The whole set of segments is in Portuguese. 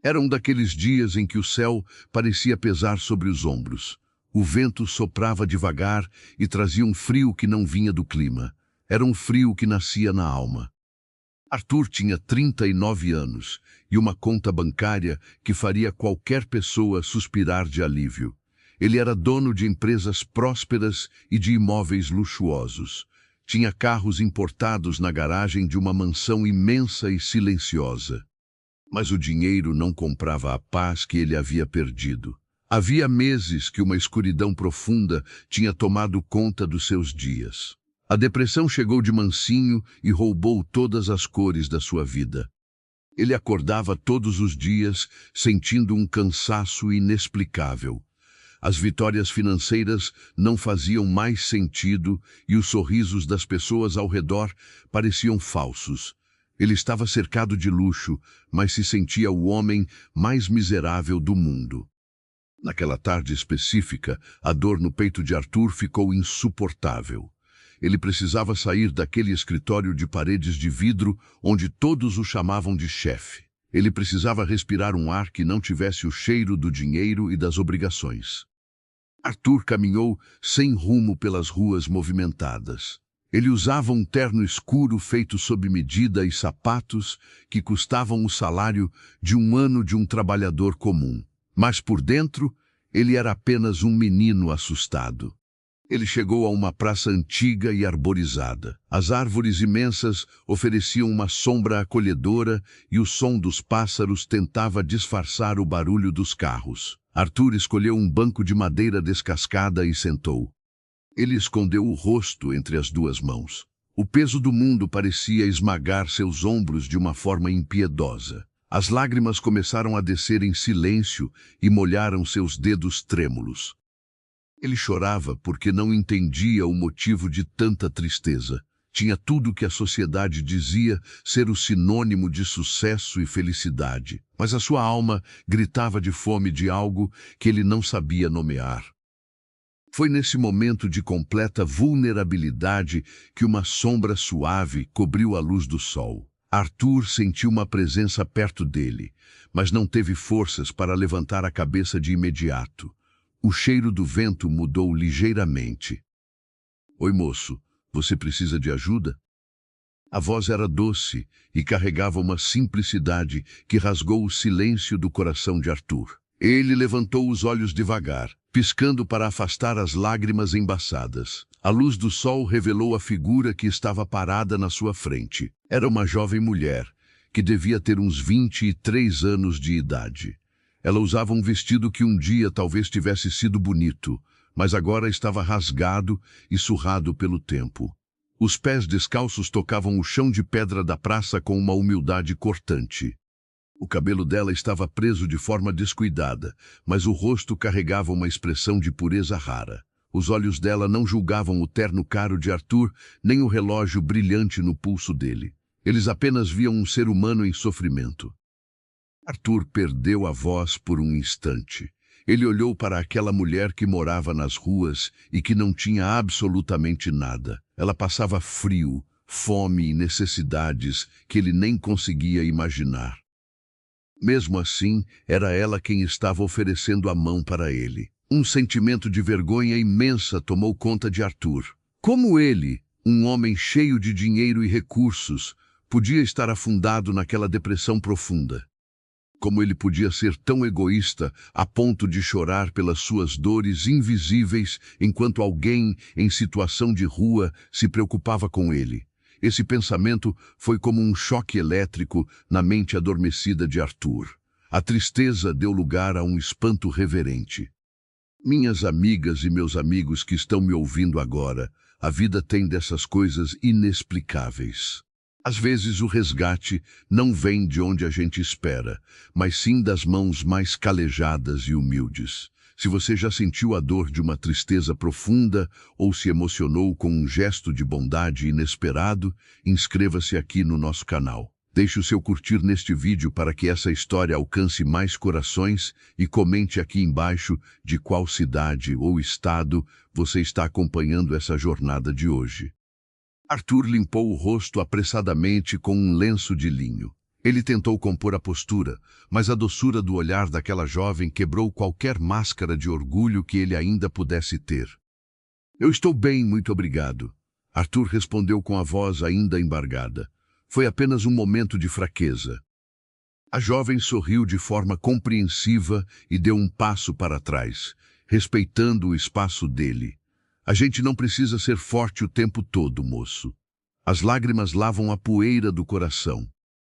Era um daqueles dias em que o céu parecia pesar sobre os ombros. O vento soprava devagar e trazia um frio que não vinha do clima. Era um frio que nascia na alma. Arthur tinha 39 anos e uma conta bancária que faria qualquer pessoa suspirar de alívio. Ele era dono de empresas prósperas e de imóveis luxuosos. Tinha carros importados na garagem de uma mansão imensa e silenciosa. Mas o dinheiro não comprava a paz que ele havia perdido. Havia meses que uma escuridão profunda tinha tomado conta dos seus dias. A depressão chegou de mansinho e roubou todas as cores da sua vida. Ele acordava todos os dias sentindo um cansaço inexplicável. As vitórias financeiras não faziam mais sentido e os sorrisos das pessoas ao redor pareciam falsos. Ele estava cercado de luxo, mas se sentia o homem mais miserável do mundo. Naquela tarde específica, a dor no peito de Arthur ficou insuportável. Ele precisava sair daquele escritório de paredes de vidro onde todos o chamavam de chefe. Ele precisava respirar um ar que não tivesse o cheiro do dinheiro e das obrigações. Arthur caminhou sem rumo pelas ruas movimentadas. Ele usava um terno escuro feito sob medida e sapatos que custavam o salário de um ano de um trabalhador comum. Mas por dentro, ele era apenas um menino assustado. Ele chegou a uma praça antiga e arborizada. As árvores imensas ofereciam uma sombra acolhedora e o som dos pássaros tentava disfarçar o barulho dos carros. Arthur escolheu um banco de madeira descascada e sentou. Ele escondeu o rosto entre as duas mãos. O peso do mundo parecia esmagar seus ombros de uma forma impiedosa. As lágrimas começaram a descer em silêncio e molharam seus dedos trêmulos. Ele chorava porque não entendia o motivo de tanta tristeza. Tinha tudo que a sociedade dizia ser o sinônimo de sucesso e felicidade, mas a sua alma gritava de fome de algo que ele não sabia nomear. Foi nesse momento de completa vulnerabilidade que uma sombra suave cobriu a luz do sol. Arthur sentiu uma presença perto dele, mas não teve forças para levantar a cabeça de imediato. O cheiro do vento mudou ligeiramente. "Oi, moço, você precisa de ajuda?" A voz era doce e carregava uma simplicidade que rasgou o silêncio do coração de Arthur. Ele levantou os olhos devagar, piscando para afastar as lágrimas embaçadas. A luz do sol revelou a figura que estava parada na sua frente. Era uma jovem mulher, que devia ter uns 23 anos de idade. Ela usava um vestido que um dia talvez tivesse sido bonito, mas agora estava rasgado e surrado pelo tempo. Os pés descalços tocavam o chão de pedra da praça com uma humildade cortante. O cabelo dela estava preso de forma descuidada, mas o rosto carregava uma expressão de pureza rara. Os olhos dela não julgavam o terno caro de Arthur, nem o relógio brilhante no pulso dele. Eles apenas viam um ser humano em sofrimento. Arthur perdeu a voz por um instante. Ele olhou para aquela mulher que morava nas ruas e que não tinha absolutamente nada. Ela passava frio, fome e necessidades que ele nem conseguia imaginar. Mesmo assim, era ela quem estava oferecendo a mão para ele. Um sentimento de vergonha imensa tomou conta de Arthur. Como ele, um homem cheio de dinheiro e recursos, podia estar afundado naquela depressão profunda? Como ele podia ser tão egoísta a ponto de chorar pelas suas dores invisíveis enquanto alguém em situação de rua se preocupava com ele? Esse pensamento foi como um choque elétrico na mente adormecida de Arthur. A tristeza deu lugar a um espanto reverente. Minhas amigas e meus amigos que estão me ouvindo agora, a vida tem dessas coisas inexplicáveis. Às vezes o resgate não vem de onde a gente espera, mas sim das mãos mais calejadas e humildes. Se você já sentiu a dor de uma tristeza profunda ou se emocionou com um gesto de bondade inesperado, inscreva-se aqui no nosso canal. Deixe o seu curtir neste vídeo para que essa história alcance mais corações e comente aqui embaixo de qual cidade ou estado você está acompanhando essa jornada de hoje. Arthur limpou o rosto apressadamente com um lenço de linho. Ele tentou compor a postura, mas a doçura do olhar daquela jovem quebrou qualquer máscara de orgulho que ele ainda pudesse ter. Eu estou bem, muito obrigado. Arthur respondeu com a voz ainda embargada. Foi apenas um momento de fraqueza. A jovem sorriu de forma compreensiva e deu um passo para trás, respeitando o espaço dele. A gente não precisa ser forte o tempo todo, moço. As lágrimas lavam a poeira do coração.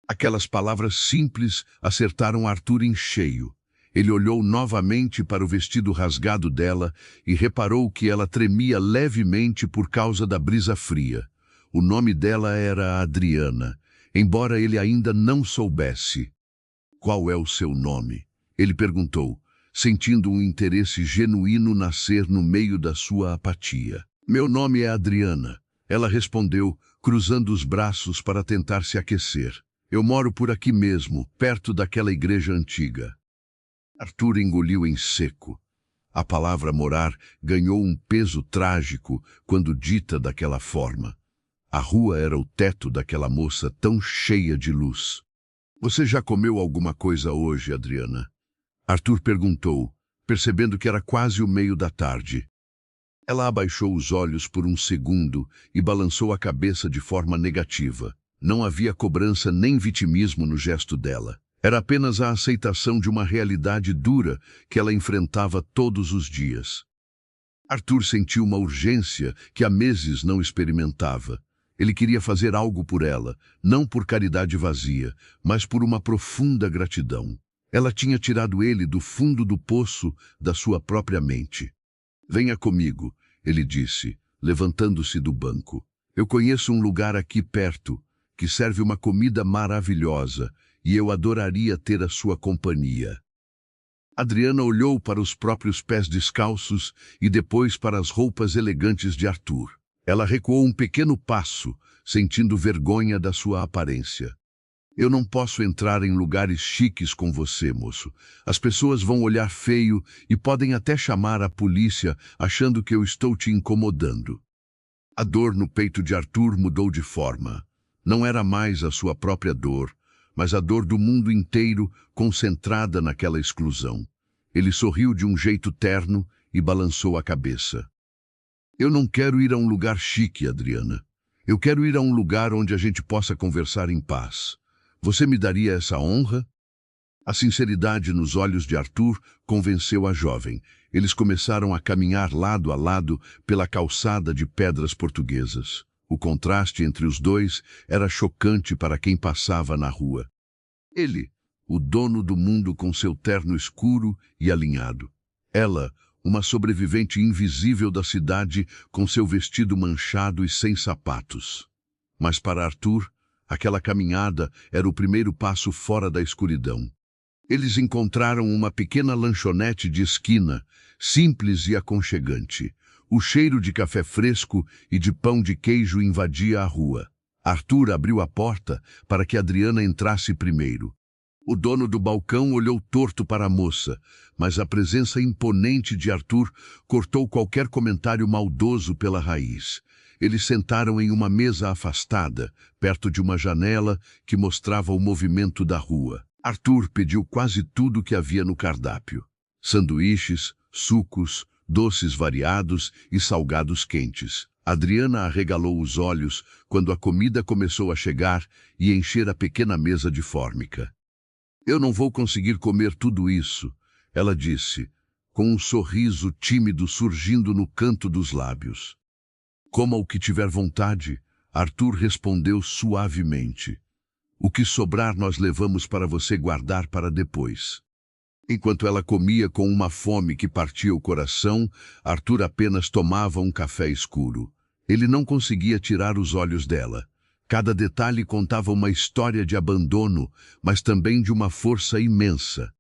Aquelas palavras simples acertaram Arthur em cheio. Ele olhou novamente para o vestido rasgado dela e reparou que ela tremia levemente por causa da brisa fria. O nome dela era Adriana, embora ele ainda não soubesse. Qual é o seu nome? Ele perguntou, sentindo um interesse genuíno nascer no meio da sua apatia. Meu nome é Adriana. Ela respondeu, cruzando os braços para tentar se aquecer. Eu moro por aqui mesmo, perto daquela igreja antiga. Arthur engoliu em seco. A palavra morar ganhou um peso trágico quando dita daquela forma. A rua era o teto daquela moça tão cheia de luz. Você já comeu alguma coisa hoje, Adriana? Arthur perguntou, percebendo que era quase o meio da tarde. Ela abaixou os olhos por um segundo e balançou a cabeça de forma negativa. Não havia cobrança nem vitimismo no gesto dela. Era apenas a aceitação de uma realidade dura que ela enfrentava todos os dias. Arthur sentiu uma urgência que há meses não experimentava. Ele queria fazer algo por ela, não por caridade vazia, mas por uma profunda gratidão. Ela tinha tirado ele do fundo do poço da sua própria mente. Venha comigo, ele disse, levantando-se do banco. Eu conheço um lugar aqui perto, que serve uma comida maravilhosa, e eu adoraria ter a sua companhia. Adriana olhou para os próprios pés descalços e depois para as roupas elegantes de Arthur. Ela recuou um pequeno passo, sentindo vergonha da sua aparência. Eu não posso entrar em lugares chiques com você, moço. As pessoas vão olhar feio e podem até chamar a polícia achando que eu estou te incomodando. A dor no peito de Arthur mudou de forma. Não era mais a sua própria dor, mas a dor do mundo inteiro concentrada naquela exclusão. Ele sorriu de um jeito terno e balançou a cabeça. Eu não quero ir a um lugar chique, Adriana. Eu quero ir a um lugar onde a gente possa conversar em paz. Você me daria essa honra? A sinceridade nos olhos de Arthur convenceu a jovem. Eles começaram a caminhar lado a lado pela calçada de pedras portuguesas. O contraste entre os dois era chocante para quem passava na rua. Ele, o dono do mundo com seu terno escuro e alinhado. Ela, uma sobrevivente invisível da cidade com seu vestido manchado e sem sapatos. Mas para Arthur, aquela caminhada era o primeiro passo fora da escuridão. Eles encontraram uma pequena lanchonete de esquina, simples e aconchegante. O cheiro de café fresco e de pão de queijo invadia a rua. Arthur abriu a porta para que Adriana entrasse primeiro. O dono do balcão olhou torto para a moça, mas a presença imponente de Arthur cortou qualquer comentário maldoso pela raiz. Eles sentaram em uma mesa afastada, perto de uma janela que mostrava o movimento da rua. Arthur pediu quase tudo que havia no cardápio. Sanduíches, sucos, doces variados e salgados quentes. Adriana arregalou os olhos quando a comida começou a chegar e encher a pequena mesa de fórmica. Eu não vou conseguir comer tudo isso, ela disse, com um sorriso tímido surgindo no canto dos lábios. Coma o que tiver vontade, Arthur respondeu suavemente. O que sobrar nós levamos para você guardar para depois. Enquanto ela comia com uma fome que partia o coração, Arthur apenas tomava um café escuro. Ele não conseguia tirar os olhos dela. Cada detalhe contava uma história de abandono, mas também de uma força imensa.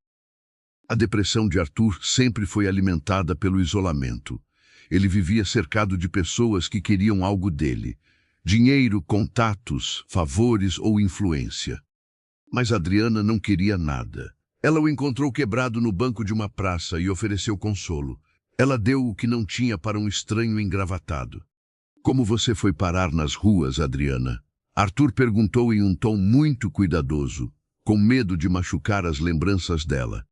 A depressão de Arthur sempre foi alimentada pelo isolamento. Ele vivia cercado de pessoas que queriam algo dele. Dinheiro, contatos, favores ou influência. Mas Adriana não queria nada. Ela o encontrou quebrado no banco de uma praça e ofereceu consolo. Ela deu o que não tinha para um estranho engravatado. Como você foi parar nas ruas, Adriana? Arthur perguntou em um tom muito cuidadoso, com medo de machucar as lembranças dela.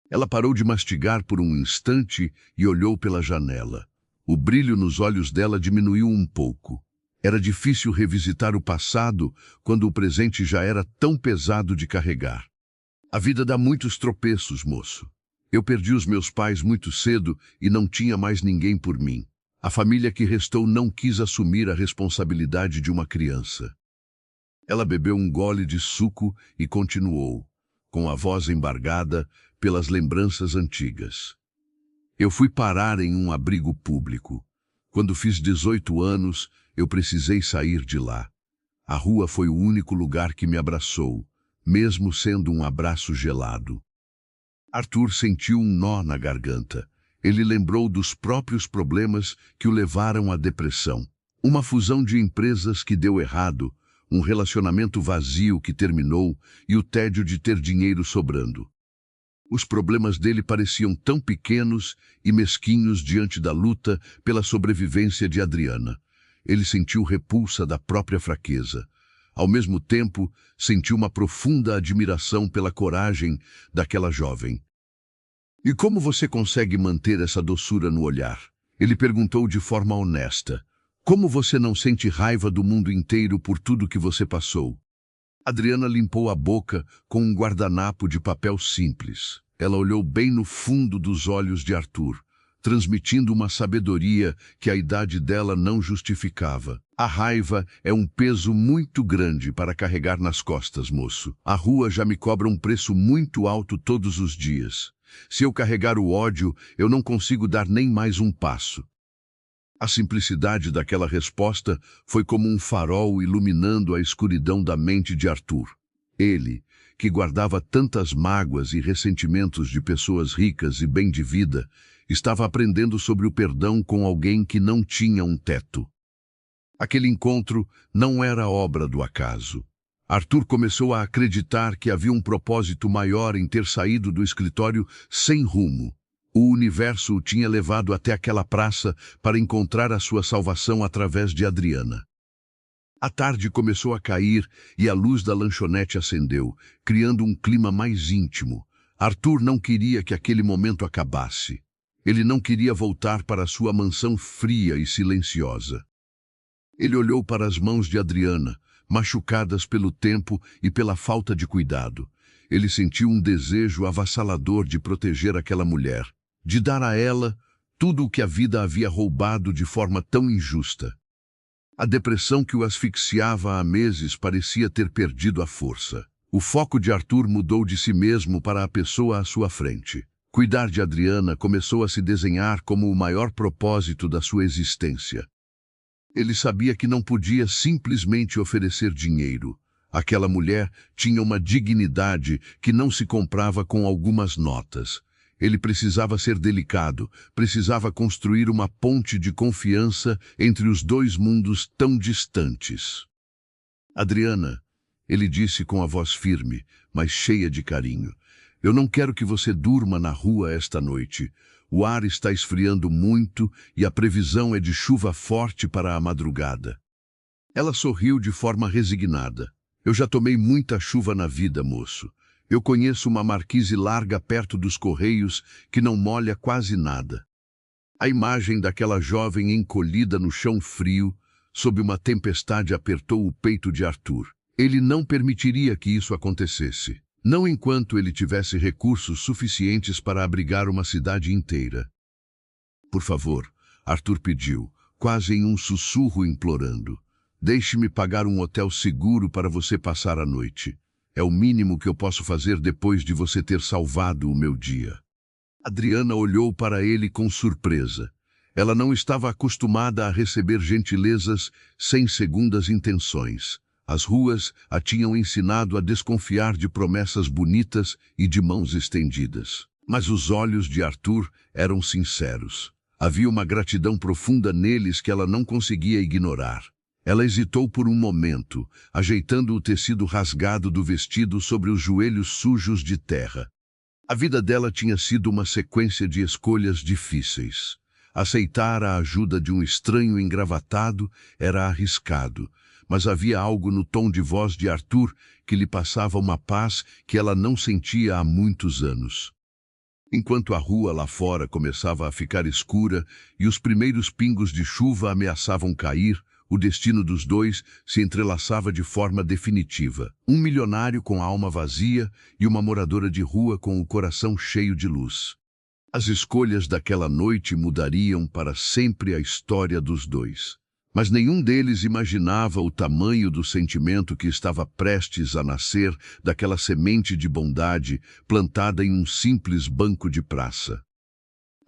Ela parou de mastigar por um instante e olhou pela janela. O brilho nos olhos dela diminuiu um pouco. Era difícil revisitar o passado quando o presente já era tão pesado de carregar. A vida dá muitos tropeços, moço. Eu perdi os meus pais muito cedo e não tinha mais ninguém por mim. A família que restou não quis assumir a responsabilidade de uma criança. Ela bebeu um gole de suco e continuou, com a voz embargada pelas lembranças antigas. Eu fui parar em um abrigo público. Quando fiz 18 anos, eu precisei sair de lá. A rua foi o único lugar que me abraçou, mesmo sendo um abraço gelado. Arthur sentiu um nó na garganta. Ele lembrou dos próprios problemas que o levaram à depressão. Uma fusão de empresas que deu errado, um relacionamento vazio que terminou e o tédio de ter dinheiro sobrando. Os problemas dele pareciam tão pequenos e mesquinhos diante da luta pela sobrevivência de Adriana. Ele sentiu repulsa da própria fraqueza. Ao mesmo tempo, sentiu uma profunda admiração pela coragem daquela jovem. E como você consegue manter essa doçura no olhar? Ele perguntou de forma honesta. Como você não sente raiva do mundo inteiro por tudo que você passou? Adriana limpou a boca com um guardanapo de papel simples. Ela olhou bem no fundo dos olhos de Arthur, transmitindo uma sabedoria que a idade dela não justificava. A raiva é um peso muito grande para carregar nas costas, moço. A rua já me cobra um preço muito alto todos os dias. Se eu carregar o ódio, eu não consigo dar nem mais um passo. A simplicidade daquela resposta foi como um farol iluminando a escuridão da mente de Arthur. Ele, que guardava tantas mágoas e ressentimentos de pessoas ricas e bem de vida, estava aprendendo sobre o perdão com alguém que não tinha um teto. Aquele encontro não era obra do acaso. Arthur começou a acreditar que havia um propósito maior em ter saído do escritório sem rumo. O universo o tinha levado até aquela praça para encontrar a sua salvação através de Adriana. A tarde começou a cair e a luz da lanchonete acendeu, criando um clima mais íntimo. Arthur não queria que aquele momento acabasse. Ele não queria voltar para sua mansão fria e silenciosa. Ele olhou para as mãos de Adriana, machucadas pelo tempo e pela falta de cuidado. Ele sentiu um desejo avassalador de proteger aquela mulher, de dar a ela tudo o que a vida havia roubado de forma tão injusta. A depressão que o asfixiava há meses parecia ter perdido a força. O foco de Arthur mudou de si mesmo para a pessoa à sua frente. Cuidar de Adriana começou a se desenhar como o maior propósito da sua existência. Ele sabia que não podia simplesmente oferecer dinheiro. Aquela mulher tinha uma dignidade que não se comprava com algumas notas. Ele precisava ser delicado, precisava construir uma ponte de confiança entre os dois mundos tão distantes. Adriana, ele disse com a voz firme, mas cheia de carinho, eu não quero que você durma na rua esta noite. O ar está esfriando muito e a previsão é de chuva forte para a madrugada. Ela sorriu de forma resignada. Eu já tomei muita chuva na vida, moço. Eu conheço uma marquise larga perto dos Correios que não molha quase nada. A imagem daquela jovem encolhida no chão frio, sob uma tempestade, apertou o peito de Arthur. Ele não permitiria que isso acontecesse. Não enquanto ele tivesse recursos suficientes para abrigar uma cidade inteira. Por favor, Arthur pediu, quase em um sussurro implorando. Deixe-me pagar um hotel seguro para você passar a noite. É o mínimo que eu posso fazer depois de você ter salvado o meu dia. Adriana olhou para ele com surpresa. Ela não estava acostumada a receber gentilezas sem segundas intenções. As ruas a tinham ensinado a desconfiar de promessas bonitas e de mãos estendidas. Mas os olhos de Arthur eram sinceros. Havia uma gratidão profunda neles que ela não conseguia ignorar. Ela hesitou por um momento, ajeitando o tecido rasgado do vestido sobre os joelhos sujos de terra. A vida dela tinha sido uma sequência de escolhas difíceis. Aceitar a ajuda de um estranho engravatado era arriscado, mas havia algo no tom de voz de Arthur que lhe passava uma paz que ela não sentia há muitos anos. Enquanto a rua lá fora começava a ficar escura e os primeiros pingos de chuva ameaçavam cair, o destino dos dois se entrelaçava de forma definitiva. Um milionário com a alma vazia e uma moradora de rua com o coração cheio de luz. As escolhas daquela noite mudariam para sempre a história dos dois. Mas nenhum deles imaginava o tamanho do sentimento que estava prestes a nascer daquela semente de bondade plantada em um simples banco de praça.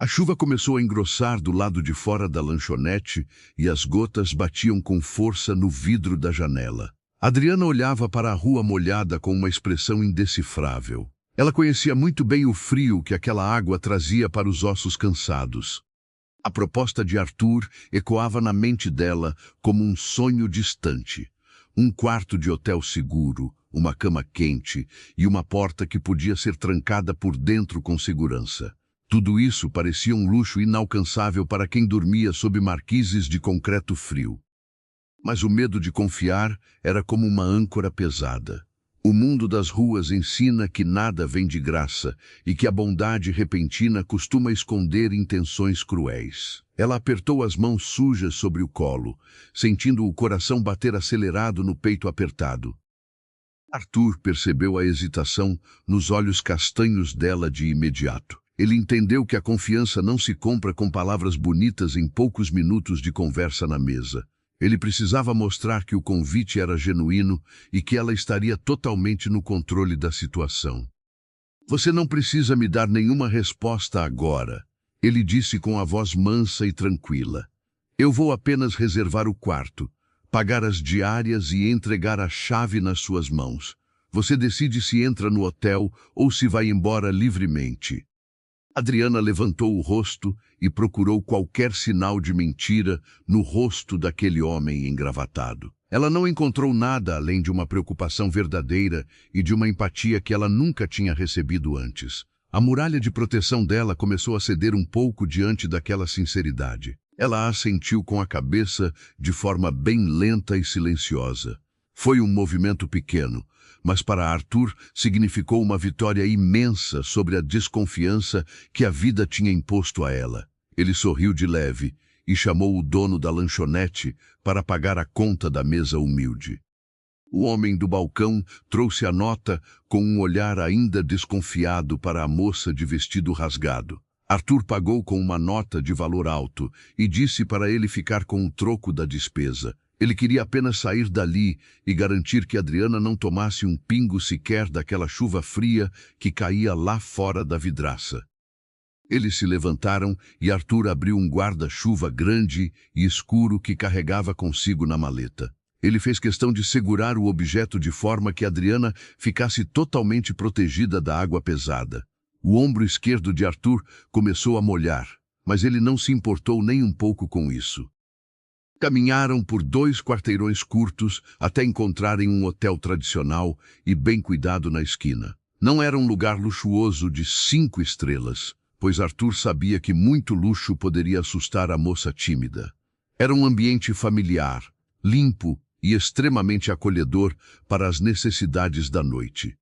A chuva começou a engrossar do lado de fora da lanchonete e as gotas batiam com força no vidro da janela. Adriana olhava para a rua molhada com uma expressão indecifrável. Ela conhecia muito bem o frio que aquela água trazia para os ossos cansados. A proposta de Arthur ecoava na mente dela como um sonho distante. Um quarto de hotel seguro, uma cama quente e uma porta que podia ser trancada por dentro com segurança. Tudo isso parecia um luxo inalcançável para quem dormia sob marquises de concreto frio. Mas o medo de confiar era como uma âncora pesada. O mundo das ruas ensina que nada vem de graça e que a bondade repentina costuma esconder intenções cruéis. Ela apertou as mãos sujas sobre o colo, sentindo o coração bater acelerado no peito apertado. Arthur percebeu a hesitação nos olhos castanhos dela de imediato. Ele entendeu que a confiança não se compra com palavras bonitas em poucos minutos de conversa na mesa. Ele precisava mostrar que o convite era genuíno e que ela estaria totalmente no controle da situação. Você não precisa me dar nenhuma resposta agora, ele disse com a voz mansa e tranquila. Eu vou apenas reservar o quarto, pagar as diárias e entregar a chave nas suas mãos. Você decide se entra no hotel ou se vai embora livremente. Adriana levantou o rosto e procurou qualquer sinal de mentira no rosto daquele homem engravatado. Ela não encontrou nada além de uma preocupação verdadeira e de uma empatia que ela nunca tinha recebido antes. A muralha de proteção dela começou a ceder um pouco diante daquela sinceridade. Ela assentiu com a cabeça de forma bem lenta e silenciosa. Foi um movimento pequeno, mas para Arthur significou uma vitória imensa sobre a desconfiança que a vida tinha imposto a ela. Ele sorriu de leve e chamou o dono da lanchonete para pagar a conta da mesa humilde. O homem do balcão trouxe a nota com um olhar ainda desconfiado para a moça de vestido rasgado. Arthur pagou com uma nota de valor alto e disse para ele ficar com o troco da despesa. Ele queria apenas sair dali e garantir que Adriana não tomasse um pingo sequer daquela chuva fria que caía lá fora da vidraça. Eles se levantaram e Arthur abriu um guarda-chuva grande e escuro que carregava consigo na maleta. Ele fez questão de segurar o objeto de forma que Adriana ficasse totalmente protegida da água pesada. O ombro esquerdo de Arthur começou a molhar, mas ele não se importou nem um pouco com isso. Caminharam por 2 quarteirões curtos até encontrarem um hotel tradicional e bem cuidado na esquina. Não era um lugar luxuoso de 5 estrelas, pois Arthur sabia que muito luxo poderia assustar a moça tímida. Era um ambiente familiar, limpo e extremamente acolhedor para as necessidades da noite.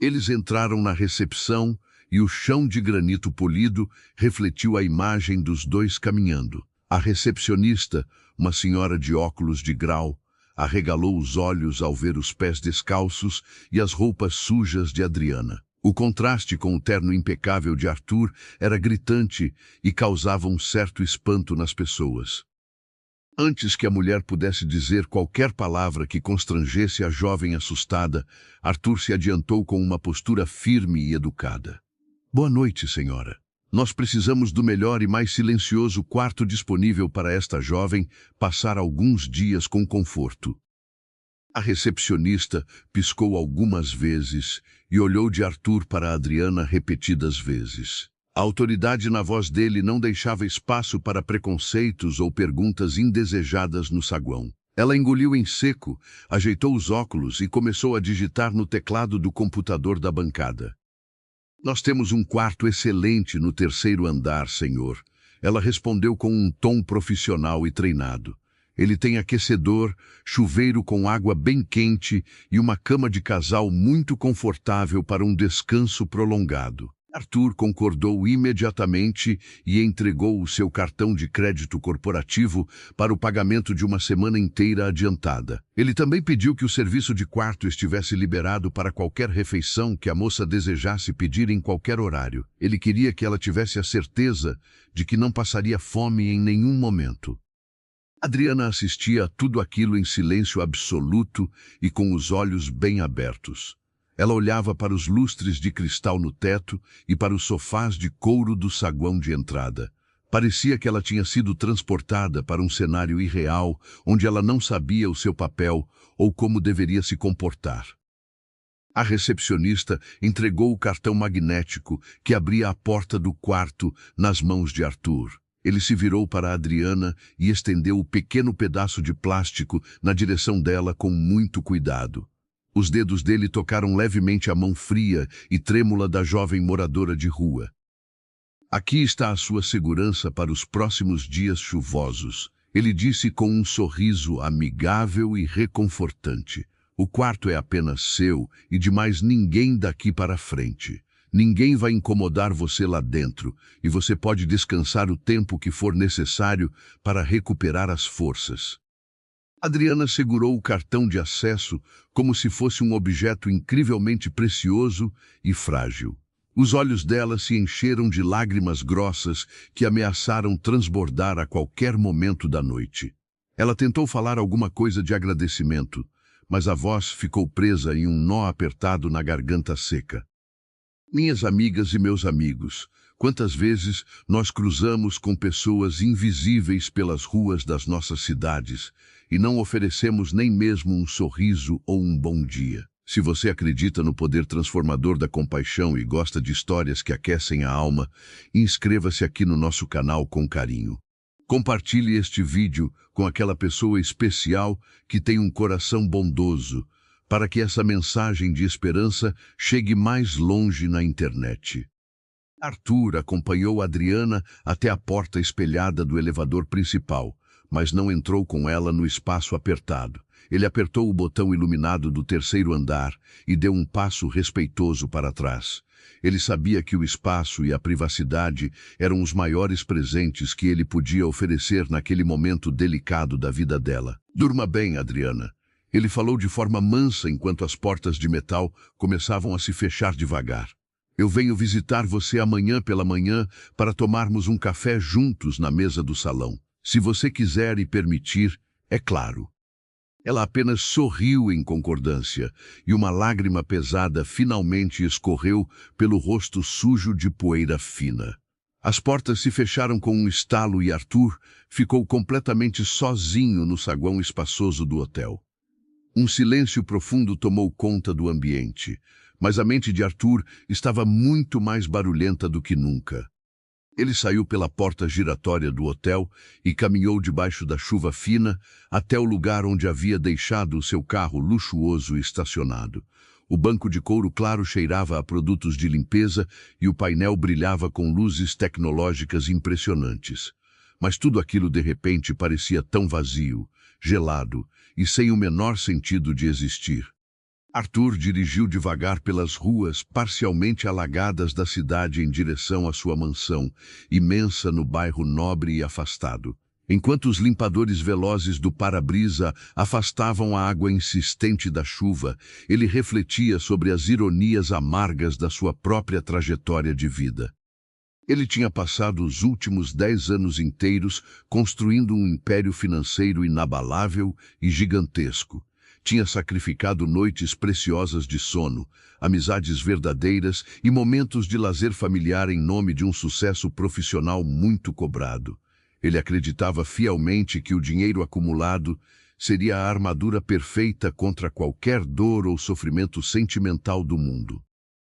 Eles entraram na recepção e o chão de granito polido refletiu a imagem dos dois caminhando. A recepcionista, uma senhora de óculos de grau, arregalou os olhos ao ver os pés descalços e as roupas sujas de Adriana. O contraste com o terno impecável de Arthur era gritante e causava um certo espanto nas pessoas. Antes que a mulher pudesse dizer qualquer palavra que constrangesse a jovem assustada, Arthur se adiantou com uma postura firme e educada. Boa noite, senhora. Nós precisamos do melhor e mais silencioso quarto disponível para esta jovem passar alguns dias com conforto. A recepcionista piscou algumas vezes e olhou de Arthur para Adriana repetidas vezes. A autoridade na voz dele não deixava espaço para preconceitos ou perguntas indesejadas no saguão. Ela engoliu em seco, ajeitou os óculos e começou a digitar no teclado do computador da bancada. Nós temos um quarto excelente no 3º andar, senhor. Ela respondeu com um tom profissional e treinado. Ele tem aquecedor, chuveiro com água bem quente e uma cama de casal muito confortável para um descanso prolongado. Arthur concordou imediatamente e entregou o seu cartão de crédito corporativo para o pagamento de uma semana inteira adiantada. Ele também pediu que o serviço de quarto estivesse liberado para qualquer refeição que a moça desejasse pedir em qualquer horário. Ele queria que ela tivesse a certeza de que não passaria fome em nenhum momento. Adriana assistia a tudo aquilo em silêncio absoluto e com os olhos bem abertos. Ela olhava para os lustres de cristal no teto e para os sofás de couro do saguão de entrada. Parecia que ela tinha sido transportada para um cenário irreal, onde ela não sabia o seu papel ou como deveria se comportar. A recepcionista entregou o cartão magnético que abria a porta do quarto nas mãos de Arthur. Ele se virou para Adriana e estendeu o pequeno pedaço de plástico na direção dela com muito cuidado. Os dedos dele tocaram levemente a mão fria e trêmula da jovem moradora de rua. Aqui está a sua segurança para os próximos dias chuvosos, ele disse com um sorriso amigável e reconfortante. O quarto é apenas seu e de mais ninguém daqui para frente. Ninguém vai incomodar você lá dentro e você pode descansar o tempo que for necessário para recuperar as forças. Adriana segurou o cartão de acesso como se fosse um objeto incrivelmente precioso e frágil. Os olhos dela se encheram de lágrimas grossas que ameaçaram transbordar a qualquer momento da noite. Ela tentou falar alguma coisa de agradecimento, mas a voz ficou presa em um nó apertado na garganta seca. Minhas amigas e meus amigos, quantas vezes nós cruzamos com pessoas invisíveis pelas ruas das nossas cidades e não oferecemos nem mesmo um sorriso ou um bom dia. Se você acredita no poder transformador da compaixão e gosta de histórias que aquecem a alma, inscreva-se aqui no nosso canal com carinho. Compartilhe este vídeo com aquela pessoa especial que tem um coração bondoso, para que essa mensagem de esperança chegue mais longe na internet. Arthur acompanhou Adriana até a porta espelhada do elevador principal, mas não entrou com ela no espaço apertado. Ele apertou o botão iluminado do terceiro andar e deu um passo respeitoso para trás. Ele sabia que o espaço e a privacidade eram os maiores presentes que ele podia oferecer naquele momento delicado da vida dela. Durma bem, Adriana. Ele falou de forma mansa enquanto as portas de metal começavam a se fechar devagar. Eu venho visitar você amanhã pela manhã para tomarmos um café juntos na mesa do salão. Se você quiser e permitir, é claro. Ela apenas sorriu em concordância e uma lágrima pesada finalmente escorreu pelo rosto sujo de poeira fina. As portas se fecharam com um estalo e Arthur ficou completamente sozinho no saguão espaçoso do hotel. Um silêncio profundo tomou conta do ambiente, mas a mente de Arthur estava muito mais barulhenta do que nunca. Ele saiu pela porta giratória do hotel e caminhou debaixo da chuva fina até o lugar onde havia deixado o seu carro luxuoso estacionado. O banco de couro claro cheirava a produtos de limpeza e o painel brilhava com luzes tecnológicas impressionantes. Mas tudo aquilo de repente parecia tão vazio, gelado e sem o menor sentido de existir. Arthur dirigiu devagar pelas ruas parcialmente alagadas da cidade em direção à sua mansão, imensa no bairro nobre e afastado. Enquanto os limpadores velozes do para-brisa afastavam a água insistente da chuva, ele refletia sobre as ironias amargas da sua própria trajetória de vida. Ele tinha passado os últimos 10 anos inteiros construindo um império financeiro inabalável e gigantesco. Tinha sacrificado noites preciosas de sono, amizades verdadeiras e momentos de lazer familiar em nome de um sucesso profissional muito cobrado. Ele acreditava fielmente que o dinheiro acumulado seria a armadura perfeita contra qualquer dor ou sofrimento sentimental do mundo.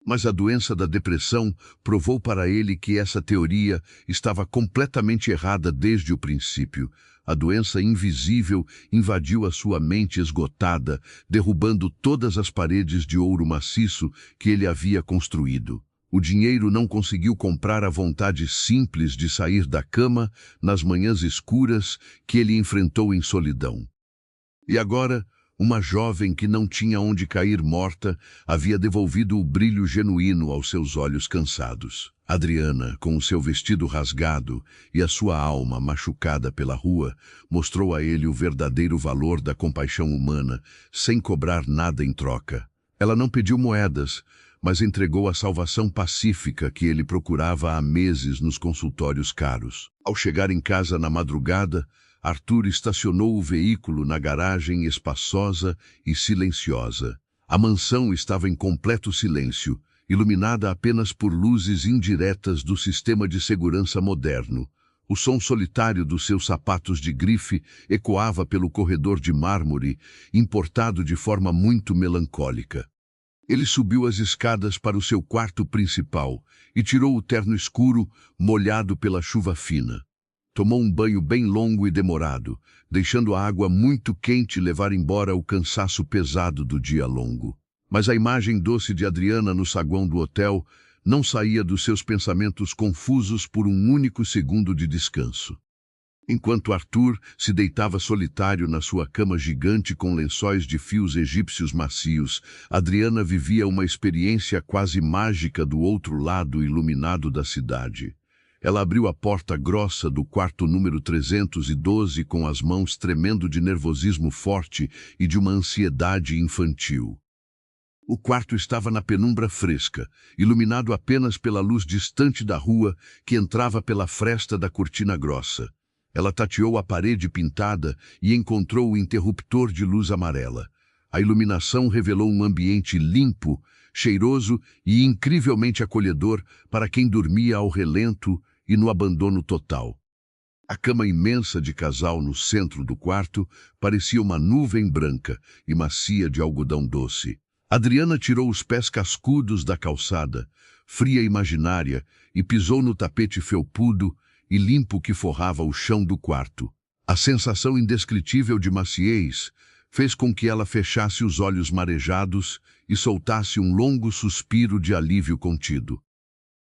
Mas a doença da depressão provou para ele que essa teoria estava completamente errada desde o princípio. A doença invisível invadiu a sua mente esgotada, derrubando todas as paredes de ouro maciço que ele havia construído. O dinheiro não conseguiu comprar a vontade simples de sair da cama nas manhãs escuras que ele enfrentou em solidão. E agora, uma jovem que não tinha onde cair morta havia devolvido o brilho genuíno aos seus olhos cansados. Adriana, com o seu vestido rasgado e a sua alma machucada pela rua, mostrou a ele o verdadeiro valor da compaixão humana, sem cobrar nada em troca. Ela não pediu moedas, mas entregou a salvação pacífica que ele procurava há meses nos consultórios caros. Ao chegar em casa na madrugada, Arthur estacionou o veículo na garagem espaçosa e silenciosa. A mansão estava em completo silêncio, iluminada apenas por luzes indiretas do sistema de segurança moderno. O som solitário dos seus sapatos de grife ecoava pelo corredor de mármore, importado de forma muito melancólica. Ele subiu as escadas para o seu quarto principal e tirou o terno escuro, molhado pela chuva fina. Tomou um banho bem longo e demorado, deixando a água muito quente levar embora o cansaço pesado do dia longo. Mas a imagem doce de Adriana no saguão do hotel não saía dos seus pensamentos confusos por um único segundo de descanso. Enquanto Arthur se deitava solitário na sua cama gigante com lençóis de fios egípcios macios, Adriana vivia uma experiência quase mágica do outro lado iluminado da cidade. Ela abriu a porta grossa do quarto número 312 com as mãos tremendo de nervosismo forte e de uma ansiedade infantil. O quarto estava na penumbra fresca, iluminado apenas pela luz distante da rua que entrava pela fresta da cortina grossa. Ela tateou a parede pintada e encontrou o interruptor de luz amarela. A iluminação revelou um ambiente limpo, cheiroso e incrivelmente acolhedor para quem dormia ao relento e no abandono total. A cama imensa de casal no centro do quarto parecia uma nuvem branca e macia de algodão doce. Adriana tirou os pés cascudos da calçada, fria e imaginária, e pisou no tapete felpudo e limpo que forrava o chão do quarto. A sensação indescritível de maciez fez com que ela fechasse os olhos marejados e soltasse um longo suspiro de alívio contido.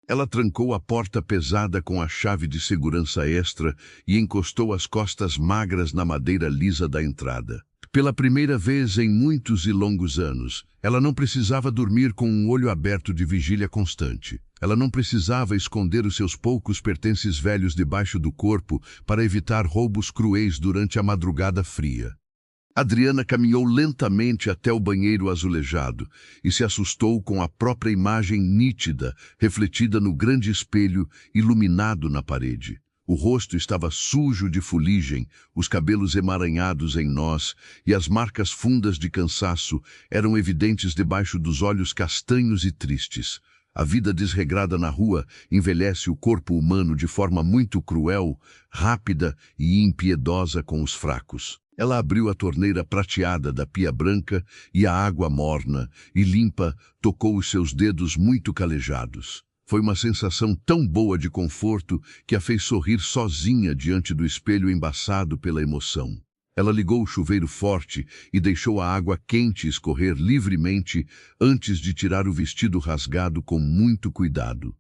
Ela trancou a porta pesada com a chave de segurança extra e encostou as costas magras na madeira lisa da entrada. Pela primeira vez em muitos e longos anos, ela não precisava dormir com um olho aberto de vigília constante. Ela não precisava esconder os seus poucos pertences velhos debaixo do corpo para evitar roubos cruéis durante a madrugada fria. Adriana caminhou lentamente até o banheiro azulejado e se assustou com a própria imagem nítida, refletida no grande espelho iluminado na parede. O rosto estava sujo de fuligem, os cabelos emaranhados em nós e as marcas fundas de cansaço eram evidentes debaixo dos olhos castanhos e tristes. A vida desregrada na rua envelhece o corpo humano de forma muito cruel, rápida e impiedosa com os fracos. Ela abriu a torneira prateada da pia branca e a água morna e limpa tocou os seus dedos muito calejados. Foi uma sensação tão boa de conforto que a fez sorrir sozinha diante do espelho embaçado pela emoção. Ela ligou o chuveiro forte e deixou a água quente escorrer livremente antes de tirar o vestido rasgado com muito cuidado.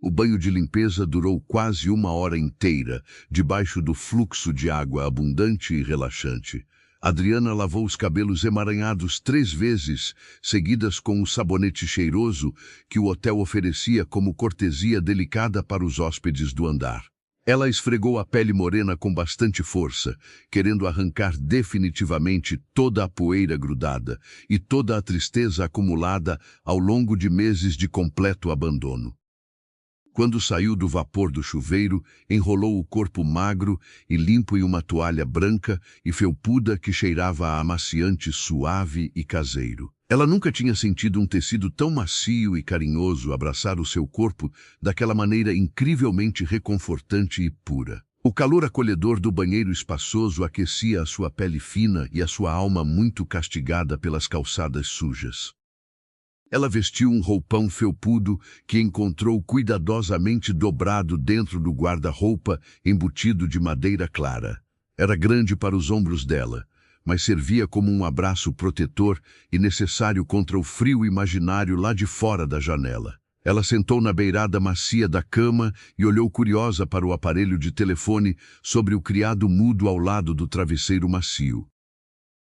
O banho de limpeza durou quase 1 hora inteira, debaixo do fluxo de água abundante e relaxante. Adriana lavou os cabelos emaranhados 3 vezes, seguidas com o sabonete cheiroso que o hotel oferecia como cortesia delicada para os hóspedes do andar. Ela esfregou a pele morena com bastante força, querendo arrancar definitivamente toda a poeira grudada e toda a tristeza acumulada ao longo de meses de completo abandono. Quando saiu do vapor do chuveiro, enrolou o corpo magro e limpo em uma toalha branca e felpuda que cheirava a amaciante suave e caseiro. Ela nunca tinha sentido um tecido tão macio e carinhoso abraçar o seu corpo daquela maneira incrivelmente reconfortante e pura. O calor acolhedor do banheiro espaçoso aquecia a sua pele fina e a sua alma muito castigada pelas calçadas sujas. Ela vestiu um roupão felpudo que encontrou cuidadosamente dobrado dentro do guarda-roupa embutido de madeira clara. Era grande para os ombros dela, mas servia como um abraço protetor e necessário contra o frio imaginário lá de fora da janela. Ela sentou na beirada macia da cama e olhou curiosa para o aparelho de telefone sobre o criado mudo ao lado do travesseiro macio.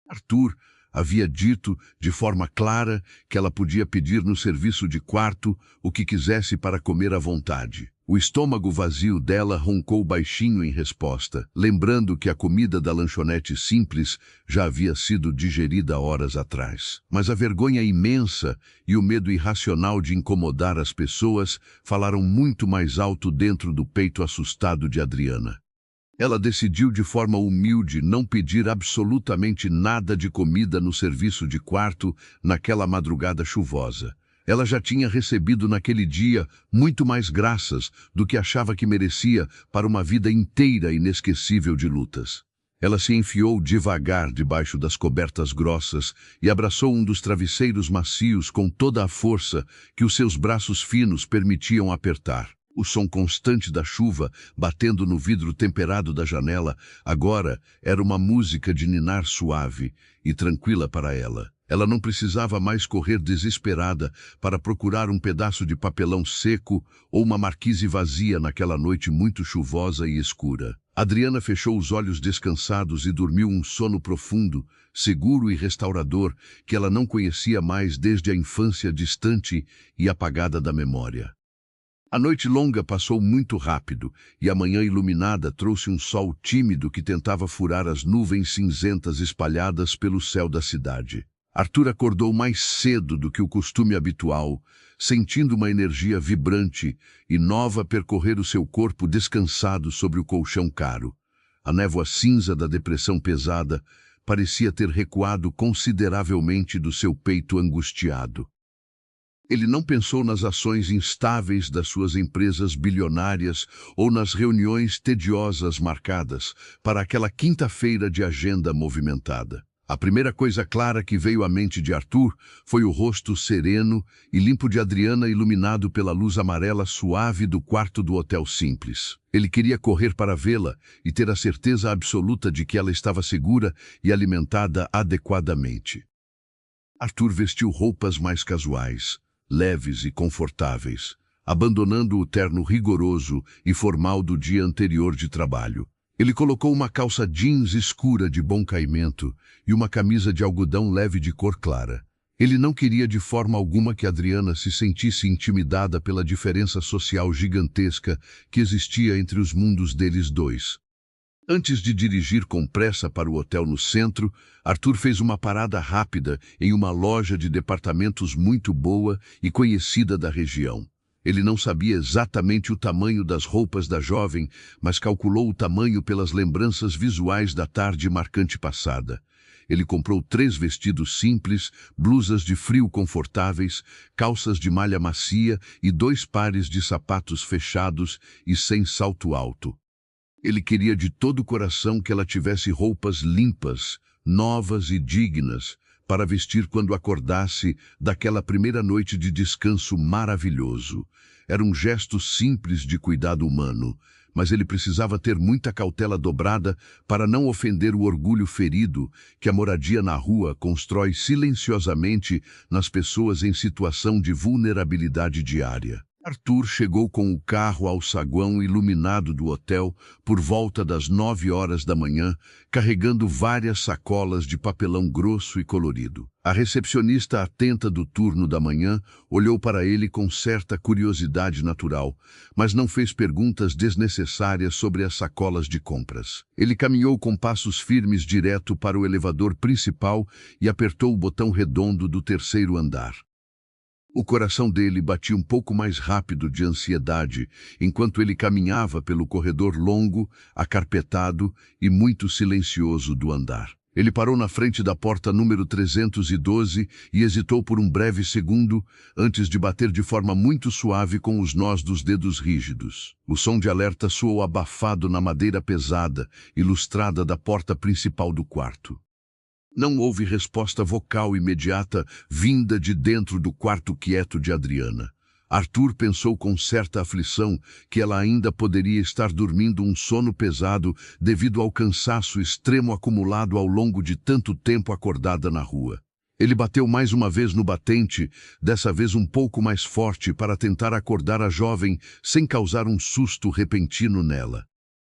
Arthur havia dito de forma clara que ela podia pedir no serviço de quarto o que quisesse para comer à vontade. O estômago vazio dela roncou baixinho em resposta, lembrando que a comida da lanchonete simples já havia sido digerida horas atrás. Mas a vergonha imensa e o medo irracional de incomodar as pessoas falaram muito mais alto dentro do peito assustado de Adriana. Ela decidiu de forma humilde não pedir absolutamente nada de comida no serviço de quarto naquela madrugada chuvosa. Ela já tinha recebido naquele dia muito mais graças do que achava que merecia para uma vida inteira inesquecível de lutas. Ela se enfiou devagar debaixo das cobertas grossas e abraçou um dos travesseiros macios com toda a força que os seus braços finos permitiam apertar. O som constante da chuva, batendo no vidro temperado da janela, agora era uma música de ninar suave e tranquila para ela. Ela não precisava mais correr desesperada para procurar um pedaço de papelão seco ou uma marquise vazia naquela noite muito chuvosa e escura. Adriana fechou os olhos descansados e dormiu um sono profundo, seguro e restaurador que ela não conhecia mais desde a infância distante e apagada da memória. A noite longa passou muito rápido e a manhã iluminada trouxe um sol tímido que tentava furar as nuvens cinzentas espalhadas pelo céu da cidade. Arthur acordou mais cedo do que o costume habitual, sentindo uma energia vibrante e nova percorrer o seu corpo descansado sobre o colchão caro. A névoa cinza da depressão pesada parecia ter recuado consideravelmente do seu peito angustiado. Ele não pensou nas ações instáveis das suas empresas bilionárias ou nas reuniões tediosas marcadas para aquela quinta-feira de agenda movimentada. A primeira coisa clara que veio à mente de Arthur foi o rosto sereno e limpo de Adriana iluminado pela luz amarela suave do quarto do Hotel Simples. Ele queria correr para vê-la e ter a certeza absoluta de que ela estava segura e alimentada adequadamente. Arthur vestiu roupas mais casuais, leves e confortáveis, abandonando o terno rigoroso e formal do dia anterior de trabalho. Ele colocou uma calça jeans escura de bom caimento e uma camisa de algodão leve de cor clara. Ele não queria de forma alguma que Adriana se sentisse intimidada pela diferença social gigantesca que existia entre os mundos deles dois. Antes de dirigir com pressa para o hotel no centro, Arthur fez uma parada rápida em uma loja de departamentos muito boa e conhecida da região. Ele não sabia exatamente o tamanho das roupas da jovem, mas calculou o tamanho pelas lembranças visuais da tarde marcante passada. Ele comprou 3 vestidos simples, blusas de frio confortáveis, calças de malha macia e 2 pares de sapatos fechados e sem salto alto. Ele queria de todo o coração que ela tivesse roupas limpas, novas e dignas, para vestir quando acordasse daquela primeira noite de descanso maravilhoso. Era um gesto simples de cuidado humano, mas ele precisava ter muita cautela dobrada para não ofender o orgulho ferido que a moradia na rua constrói silenciosamente nas pessoas em situação de vulnerabilidade diária. Arthur chegou com o carro ao saguão iluminado do hotel por volta das 9 horas da manhã, carregando várias sacolas de papelão grosso e colorido. A recepcionista atenta do turno da manhã olhou para ele com certa curiosidade natural, mas não fez perguntas desnecessárias sobre as sacolas de compras. Ele caminhou com passos firmes direto para o elevador principal e apertou o botão redondo do 3º andar. O coração dele batia um pouco mais rápido de ansiedade enquanto ele caminhava pelo corredor longo, acarpetado e muito silencioso do andar. Ele parou na frente da porta número 312 e hesitou por um breve segundo antes de bater de forma muito suave com os nós dos dedos rígidos. O som de alerta soou abafado na madeira pesada e lustrada da porta principal do quarto. Não houve resposta vocal imediata vinda de dentro do quarto quieto de Adriana. Arthur pensou com certa aflição que ela ainda poderia estar dormindo um sono pesado devido ao cansaço extremo acumulado ao longo de tanto tempo acordada na rua. Ele bateu mais uma vez no batente, dessa vez um pouco mais forte para tentar acordar a jovem sem causar um susto repentino nela.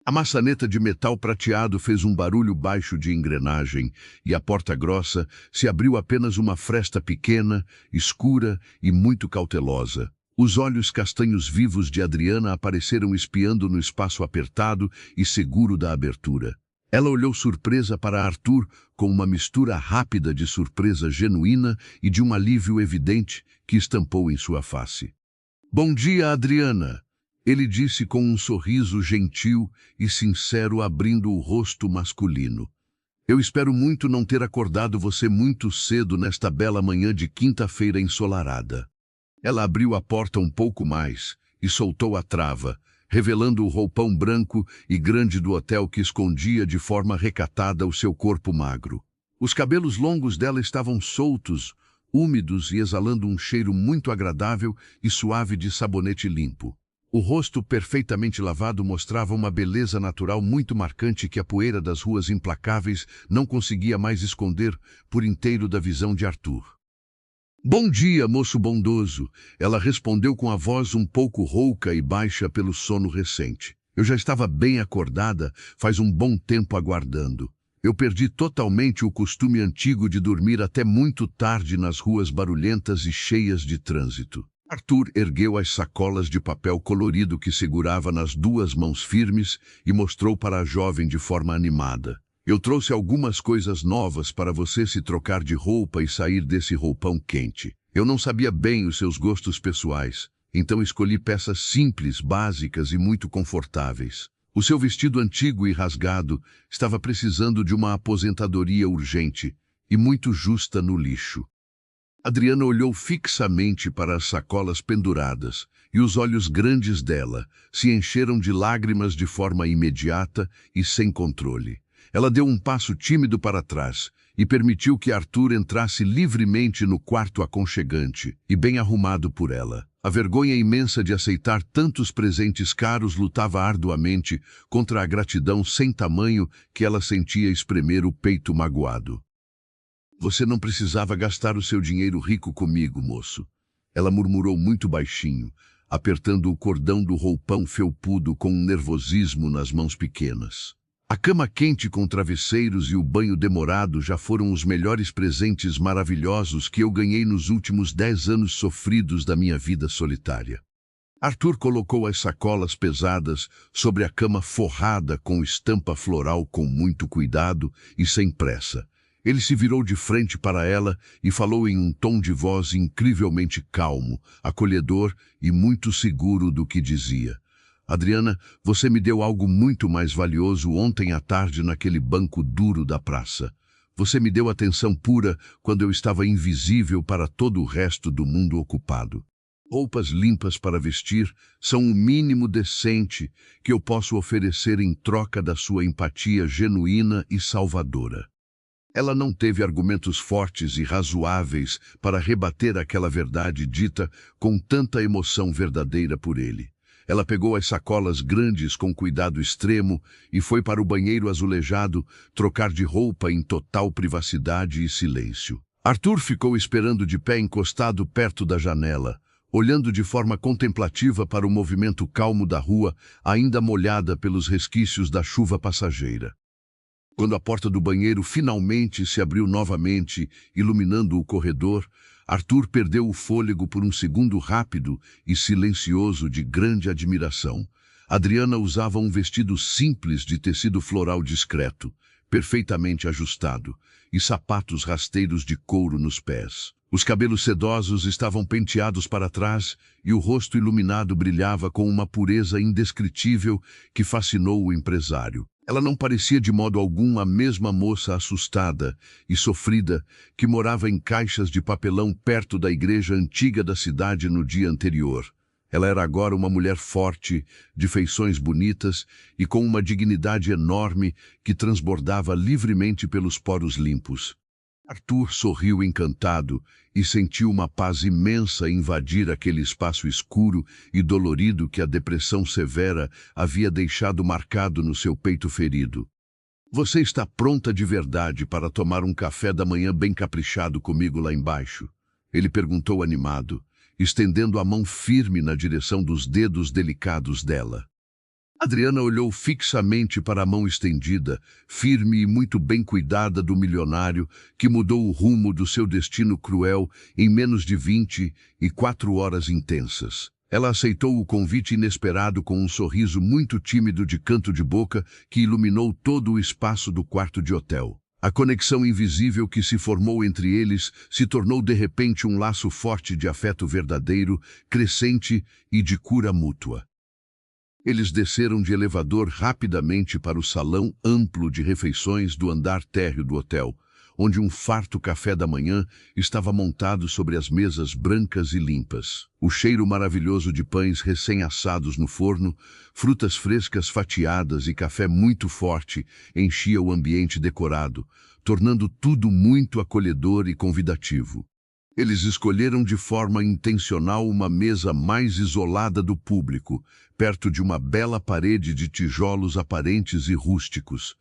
A maçaneta de metal prateado fez um barulho baixo de engrenagem e a porta grossa se abriu apenas uma fresta pequena, escura e muito cautelosa. Os olhos castanhos vivos de Adriana apareceram espiando no espaço apertado e seguro da abertura. Ela olhou surpresa para Arthur com uma mistura rápida de surpresa genuína e de um alívio evidente que estampou em sua face. "Bom dia, Adriana", ele disse com um sorriso gentil e sincero abrindo o rosto masculino. "Eu espero muito não ter acordado você muito cedo nesta bela manhã de quinta-feira ensolarada." Ela abriu a porta um pouco mais e soltou a trava, revelando o roupão branco e grande do hotel que escondia de forma recatada o seu corpo magro. Os cabelos longos dela estavam soltos, úmidos e exalando um cheiro muito agradável e suave de sabonete limpo. O rosto perfeitamente lavado mostrava uma beleza natural muito marcante que a poeira das ruas implacáveis não conseguia mais esconder por inteiro da visão de Arthur. "Bom dia, moço bondoso", ela respondeu com a voz um pouco rouca e baixa pelo sono recente. "Eu já estava bem acordada, faz um bom tempo aguardando. Eu perdi totalmente o costume antigo de dormir até muito tarde nas ruas barulhentas e cheias de trânsito." Arthur ergueu as sacolas de papel colorido que segurava nas duas mãos firmes e mostrou para a jovem de forma animada. "Eu trouxe algumas coisas novas para você se trocar de roupa e sair desse roupão quente. Eu não sabia bem os seus gostos pessoais, então escolhi peças simples, básicas e muito confortáveis. O seu vestido antigo e rasgado estava precisando de uma aposentadoria urgente e muito justa no lixo." Adriana olhou fixamente para as sacolas penduradas e os olhos grandes dela se encheram de lágrimas de forma imediata e sem controle. Ela deu um passo tímido para trás e permitiu que Arthur entrasse livremente no quarto aconchegante e bem arrumado por ela. A vergonha imensa de aceitar tantos presentes caros lutava arduamente contra a gratidão sem tamanho que ela sentia espremer o peito magoado. "Você não precisava gastar o seu dinheiro rico comigo, moço", ela murmurou muito baixinho, apertando o cordão do roupão felpudo com um nervosismo nas mãos pequenas. A cama quente com travesseiros e o banho demorado já foram os melhores presentes maravilhosos que eu ganhei nos últimos 10 anos sofridos da minha vida solitária. Arthur colocou as sacolas pesadas sobre a cama forrada com estampa floral com muito cuidado e sem pressa. Ele se virou de frente para ela e falou em um tom de voz incrivelmente calmo, acolhedor e muito seguro do que dizia. "Adriana, você me deu algo muito mais valioso ontem à tarde naquele banco duro da praça. Você me deu atenção pura quando eu estava invisível para todo o resto do mundo ocupado. Roupas limpas para vestir são o mínimo decente que eu posso oferecer em troca da sua empatia genuína e salvadora." Ela não teve argumentos fortes e razoáveis para rebater aquela verdade dita com tanta emoção verdadeira por ele. Ela pegou as sacolas grandes com cuidado extremo e foi para o banheiro azulejado trocar de roupa em total privacidade e silêncio. Arthur ficou esperando de pé encostado perto da janela, olhando de forma contemplativa para o movimento calmo da rua, ainda molhada pelos resquícios da chuva passageira. Quando a porta do banheiro finalmente se abriu novamente, iluminando o corredor, Arthur perdeu o fôlego por um segundo rápido e silencioso de grande admiração. Adriana usava um vestido simples de tecido floral discreto, perfeitamente ajustado, e sapatos rasteiros de couro nos pés. Os cabelos sedosos estavam penteados para trás e o rosto iluminado brilhava com uma pureza indescritível que fascinou o empresário. Ela não parecia de modo algum a mesma moça assustada e sofrida que morava em caixas de papelão perto da igreja antiga da cidade no dia anterior. Ela era agora uma mulher forte, de feições bonitas e com uma dignidade enorme que transbordava livremente pelos poros limpos. Arthur sorriu encantado e sentiu uma paz imensa invadir aquele espaço escuro e dolorido que a depressão severa havia deixado marcado no seu peito ferido. Você está pronta de verdade para tomar um café da manhã bem caprichado comigo lá embaixo? Ele perguntou animado, estendendo a mão firme na direção dos dedos delicados dela. Adriana olhou fixamente para a mão estendida, firme e muito bem cuidada do milionário que mudou o rumo do seu destino cruel em menos de 24 horas intensas. Ela aceitou o convite inesperado com um sorriso muito tímido de canto de boca que iluminou todo o espaço do quarto de hotel. A conexão invisível que se formou entre eles se tornou de repente um laço forte de afeto verdadeiro, crescente e de cura mútua. Eles desceram de elevador rapidamente para o salão amplo de refeições do andar térreo do hotel, onde um farto café da manhã estava montado sobre as mesas brancas e limpas. O cheiro maravilhoso de pães recém-assados no forno, frutas frescas fatiadas e café muito forte enchia o ambiente decorado, tornando tudo muito acolhedor e convidativo. Eles escolheram de forma intencional uma mesa mais isolada do público, perto de uma bela parede de tijolos aparentes e rústicos.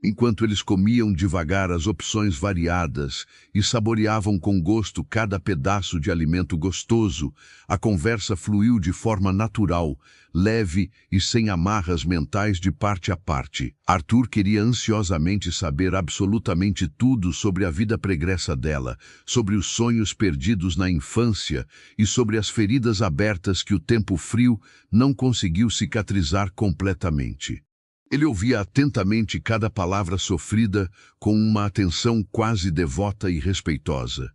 Enquanto eles comiam devagar as opções variadas e saboreavam com gosto cada pedaço de alimento gostoso, a conversa fluiu de forma natural, leve e sem amarras mentais de parte a parte. Arthur queria ansiosamente saber absolutamente tudo sobre a vida pregressa dela, sobre os sonhos perdidos na infância e sobre as feridas abertas que o tempo frio não conseguiu cicatrizar completamente. Ele ouvia atentamente cada palavra sofrida com uma atenção quase devota e respeitosa.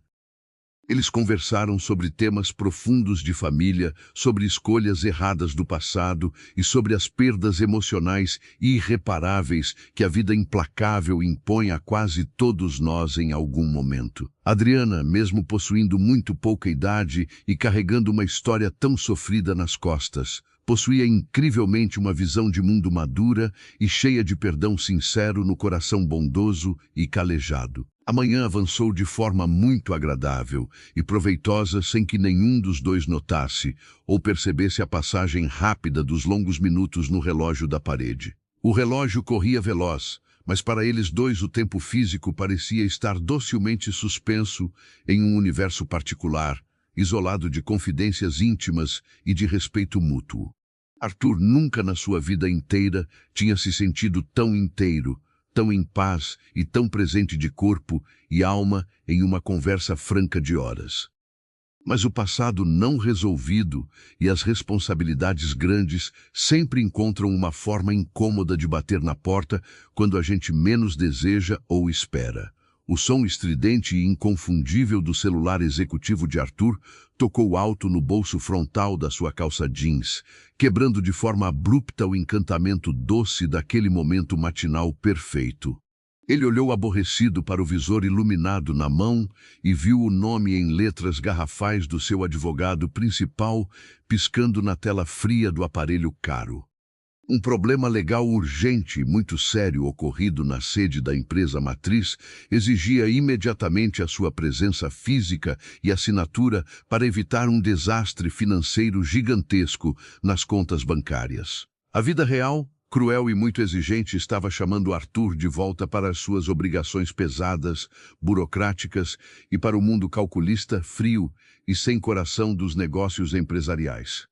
Eles conversaram sobre temas profundos de família, sobre escolhas erradas do passado e sobre as perdas emocionais irreparáveis que a vida implacável impõe a quase todos nós em algum momento. Adriana, mesmo possuindo muito pouca idade e carregando uma história tão sofrida nas costas, possuía incrivelmente uma visão de mundo madura e cheia de perdão sincero no coração bondoso e calejado. A manhã avançou de forma muito agradável e proveitosa sem que nenhum dos dois notasse ou percebesse a passagem rápida dos longos minutos no relógio da parede. O relógio corria veloz, mas para eles dois o tempo físico parecia estar docilmente suspenso em um universo particular, isolado de confidências íntimas e de respeito mútuo. Arthur nunca na sua vida inteira tinha se sentido tão inteiro, tão em paz e tão presente de corpo e alma em uma conversa franca de horas. Mas o passado não resolvido e as responsabilidades grandes sempre encontram uma forma incômoda de bater na porta quando a gente menos deseja ou espera. O som estridente e inconfundível do celular executivo de Arthur tocou alto no bolso frontal da sua calça jeans, quebrando de forma abrupta o encantamento doce daquele momento matinal perfeito. Ele olhou aborrecido para o visor iluminado na mão e viu o nome em letras garrafais do seu advogado principal piscando na tela fria do aparelho caro. Um problema legal urgente e muito sério ocorrido na sede da empresa matriz exigia imediatamente a sua presença física e assinatura para evitar um desastre financeiro gigantesco nas contas bancárias. A vida real, cruel e muito exigente, estava chamando Arthur de volta para as suas obrigações pesadas, burocráticas e para o mundo calculista, frio e sem coração dos negócios empresariais.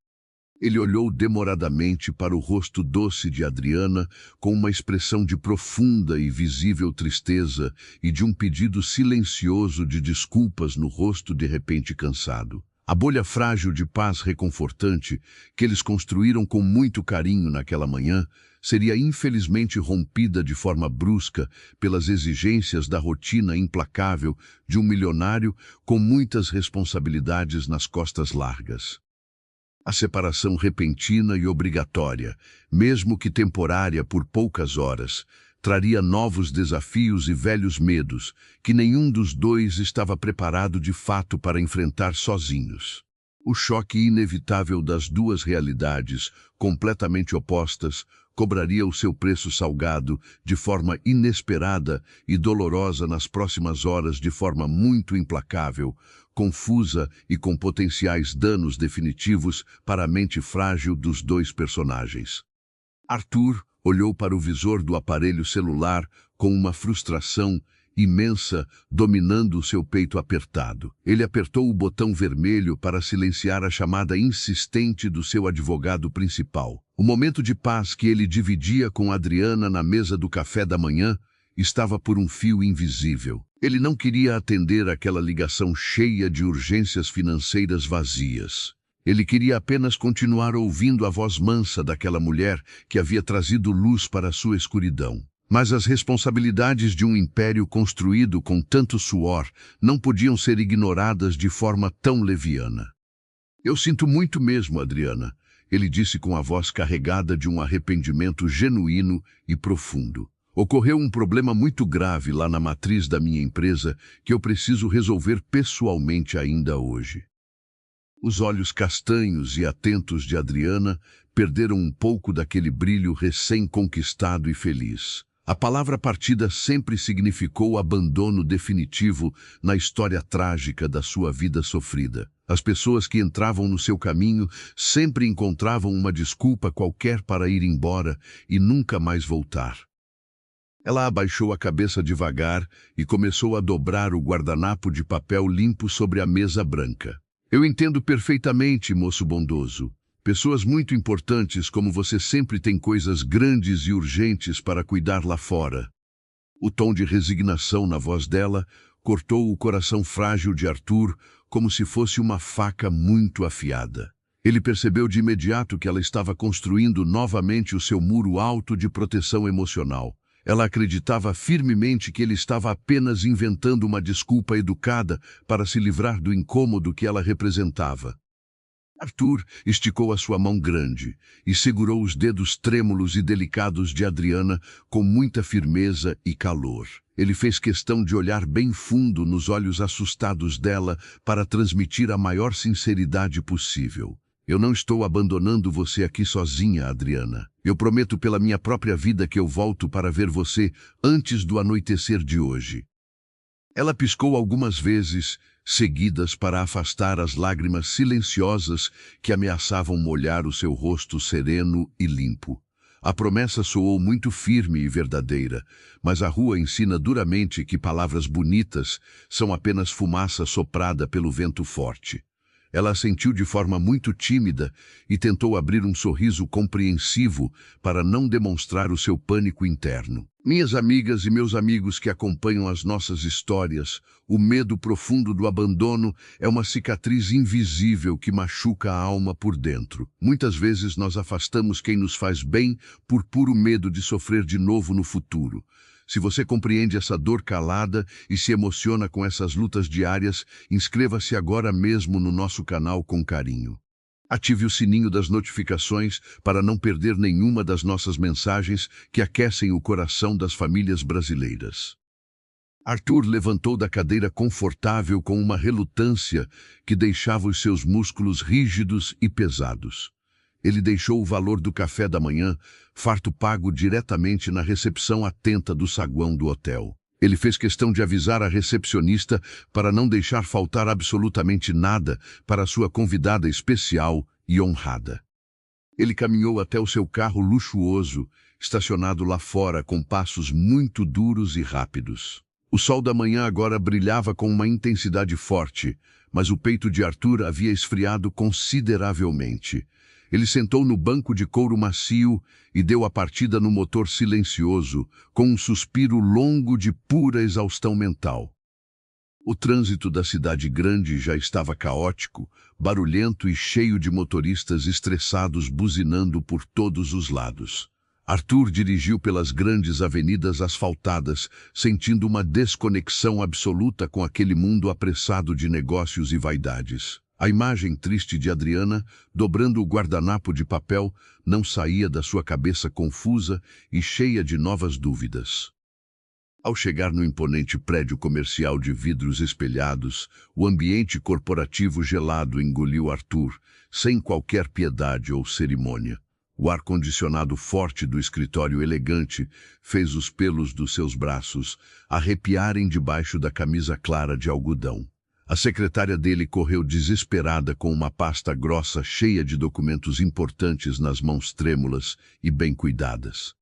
Ele olhou demoradamente para o rosto doce de Adriana com uma expressão de profunda e visível tristeza e de um pedido silencioso de desculpas no rosto de repente cansado. A bolha frágil de paz reconfortante que eles construíram com muito carinho naquela manhã seria infelizmente rompida de forma brusca pelas exigências da rotina implacável de um milionário com muitas responsabilidades nas costas largas. A separação repentina e obrigatória, mesmo que temporária por poucas horas, traria novos desafios e velhos medos que nenhum dos dois estava preparado de fato para enfrentar sozinhos. O choque inevitável das duas realidades, completamente opostas, cobraria o seu preço salgado de forma inesperada e dolorosa nas próximas horas de forma muito implacável, confusa e com potenciais danos definitivos para a mente frágil dos dois personagens. Arthur, olhou para o visor do aparelho celular com uma frustração imensa dominando o seu peito apertado. Ele apertou o botão vermelho para silenciar a chamada insistente do seu advogado principal. O momento de paz que ele dividia com Adriana na mesa do café da manhã estava por um fio invisível. Ele não queria atender aquela ligação cheia de urgências financeiras vazias. Ele queria apenas continuar ouvindo a voz mansa daquela mulher que havia trazido luz para a sua escuridão. Mas as responsabilidades de um império construído com tanto suor não podiam ser ignoradas de forma tão leviana. Eu sinto muito mesmo, Adriana, ele disse com a voz carregada de um arrependimento genuíno e profundo. Ocorreu um problema muito grave lá na matriz da minha empresa que eu preciso resolver pessoalmente ainda hoje. Os olhos castanhos e atentos de Adriana perderam um pouco daquele brilho recém-conquistado e feliz. A palavra partida sempre significou abandono definitivo na história trágica da sua vida sofrida. As pessoas que entravam no seu caminho sempre encontravam uma desculpa qualquer para ir embora e nunca mais voltar. Ela abaixou a cabeça devagar e começou a dobrar o guardanapo de papel limpo sobre a mesa branca. Eu entendo perfeitamente, moço bondoso. Pessoas muito importantes como você sempre têm coisas grandes e urgentes para cuidar lá fora. O tom de resignação na voz dela cortou o coração frágil de Arthur como se fosse uma faca muito afiada. Ele percebeu de imediato que ela estava construindo novamente o seu muro alto de proteção emocional. Ela acreditava firmemente que ele estava apenas inventando uma desculpa educada para se livrar do incômodo que ela representava. Arthur esticou a sua mão grande e segurou os dedos trêmulos e delicados de Adriana com muita firmeza e calor. Ele fez questão de olhar bem fundo nos olhos assustados dela para transmitir a maior sinceridade possível. Eu não estou abandonando você aqui sozinha, Adriana. Eu prometo pela minha própria vida que eu volto para ver você antes do anoitecer de hoje. Ela piscou algumas vezes, seguidas para afastar as lágrimas silenciosas que ameaçavam molhar o seu rosto sereno e limpo. A promessa soou muito firme e verdadeira, mas a rua ensina duramente que palavras bonitas são apenas fumaça soprada pelo vento forte. Ela assentiu de forma muito tímida e tentou abrir um sorriso compreensivo para não demonstrar o seu pânico interno. Minhas amigas e meus amigos que acompanham as nossas histórias, o medo profundo do abandono é uma cicatriz invisível que machuca a alma por dentro. Muitas vezes nós afastamos quem nos faz bem por puro medo de sofrer de novo no futuro. Se você compreende essa dor calada e se emociona com essas lutas diárias, inscreva-se agora mesmo no nosso canal com carinho. Ative o sininho das notificações para não perder nenhuma das nossas mensagens que aquecem o coração das famílias brasileiras. Arthur levantou da cadeira confortável com uma relutância que deixava os seus músculos rígidos e pesados. Ele deixou o valor do café da manhã, farto pago diretamente na recepção atenta do saguão do hotel. Ele fez questão de avisar a recepcionista para não deixar faltar absolutamente nada para sua convidada especial e honrada. Ele caminhou até o seu carro luxuoso, estacionado lá fora com passos muito duros e rápidos. O sol da manhã agora brilhava com uma intensidade forte, mas o peito de Arthur havia esfriado consideravelmente. Ele sentou no banco de couro macio e deu a partida no motor silencioso, com um suspiro longo de pura exaustão mental. O trânsito da cidade grande já estava caótico, barulhento e cheio de motoristas estressados buzinando por todos os lados. Arthur dirigiu pelas grandes avenidas asfaltadas, sentindo uma desconexão absoluta com aquele mundo apressado de negócios e vaidades. A imagem triste de Adriana, dobrando o guardanapo de papel, não saía da sua cabeça confusa e cheia de novas dúvidas. Ao chegar no imponente prédio comercial de vidros espelhados, o ambiente corporativo gelado engoliu Arthur, sem qualquer piedade ou cerimônia. O ar-condicionado forte do escritório elegante fez os pelos dos seus braços arrepiarem debaixo da camisa clara de algodão. A secretária dele correu desesperada com uma pasta grossa cheia de documentos importantes nas mãos trêmulas e bem cuidadas.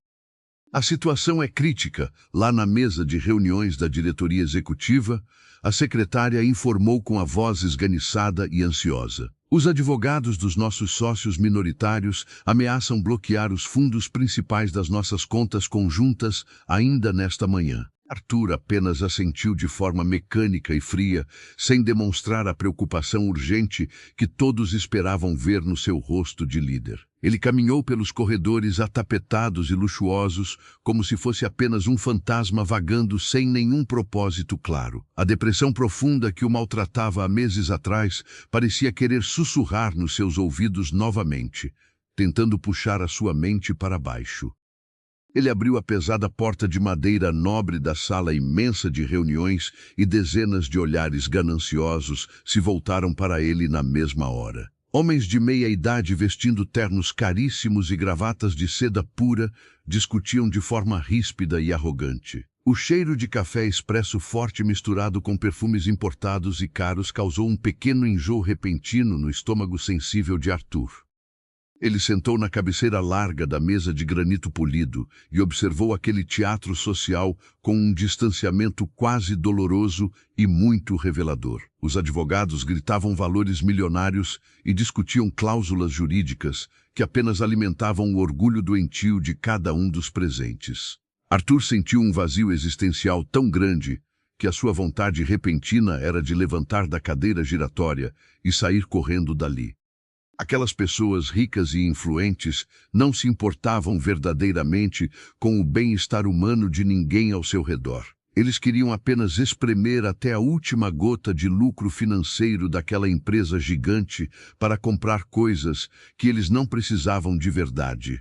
A situação é crítica. Lá na mesa de reuniões da diretoria executiva, a secretária informou com a voz esganiçada e ansiosa. Os advogados dos nossos sócios minoritários ameaçam bloquear os fundos principais das nossas contas conjuntas ainda nesta manhã. Arthur apenas assentiu de forma mecânica e fria, sem demonstrar a preocupação urgente que todos esperavam ver no seu rosto de líder. Ele caminhou pelos corredores atapetados e luxuosos, como se fosse apenas um fantasma vagando sem nenhum propósito claro. A depressão profunda que o maltratava há meses atrás parecia querer sussurrar nos seus ouvidos novamente, tentando puxar a sua mente para baixo. Ele abriu a pesada porta de madeira nobre da sala imensa de reuniões e dezenas de olhares gananciosos se voltaram para ele na mesma hora. Homens de meia-idade vestindo ternos caríssimos e gravatas de seda pura discutiam de forma ríspida e arrogante. O cheiro de café expresso forte misturado com perfumes importados e caros causou um pequeno enjoo repentino no estômago sensível de Arthur. Ele sentou na cabeceira larga da mesa de granito polido e observou aquele teatro social com um distanciamento quase doloroso e muito revelador. Os advogados gritavam valores milionários e discutiam cláusulas jurídicas que apenas alimentavam o orgulho doentio de cada um dos presentes. Arthur sentiu um vazio existencial tão grande que a sua vontade repentina era de levantar da cadeira giratória e sair correndo dali. Aquelas pessoas ricas e influentes não se importavam verdadeiramente com o bem-estar humano de ninguém ao seu redor. Eles queriam apenas espremer até a última gota de lucro financeiro daquela empresa gigante para comprar coisas que eles não precisavam de verdade.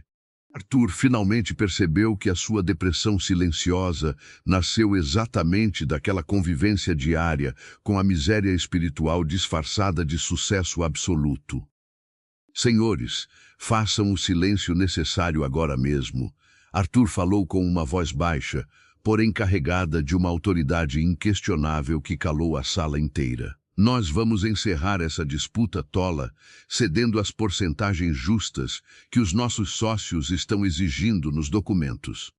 Arthur finalmente percebeu que a sua depressão silenciosa nasceu exatamente daquela convivência diária com a miséria espiritual disfarçada de sucesso absoluto. Senhores, façam o silêncio necessário agora mesmo. Arthur falou com uma voz baixa, porém carregada de uma autoridade inquestionável que calou a sala inteira. Nós vamos encerrar essa disputa tola, cedendo às porcentagens justas que os nossos sócios estão exigindo nos documentos.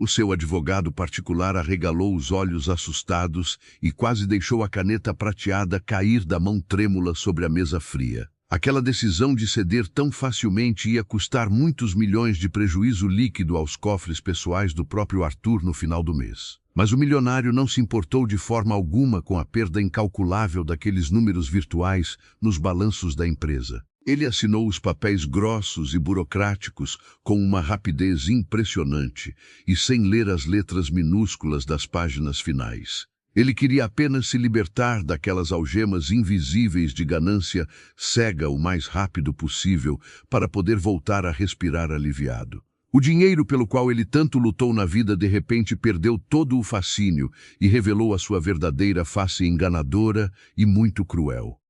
O seu advogado particular arregalou os olhos assustados e quase deixou a caneta prateada cair da mão trêmula sobre a mesa fria. Aquela decisão de ceder tão facilmente ia custar muitos milhões de prejuízo líquido aos cofres pessoais do próprio Arthur no final do mês. Mas o milionário não se importou de forma alguma com a perda incalculável daqueles números virtuais nos balanços da empresa. Ele assinou os papéis grossos e burocráticos com uma rapidez impressionante e sem ler as letras minúsculas das páginas finais. Ele queria apenas se libertar daquelas algemas invisíveis de ganância cega o mais rápido possível para poder voltar a respirar aliviado. O dinheiro pelo qual ele tanto lutou na vida de repente perdeu todo o fascínio e revelou a sua verdadeira face enganadora e muito cruel.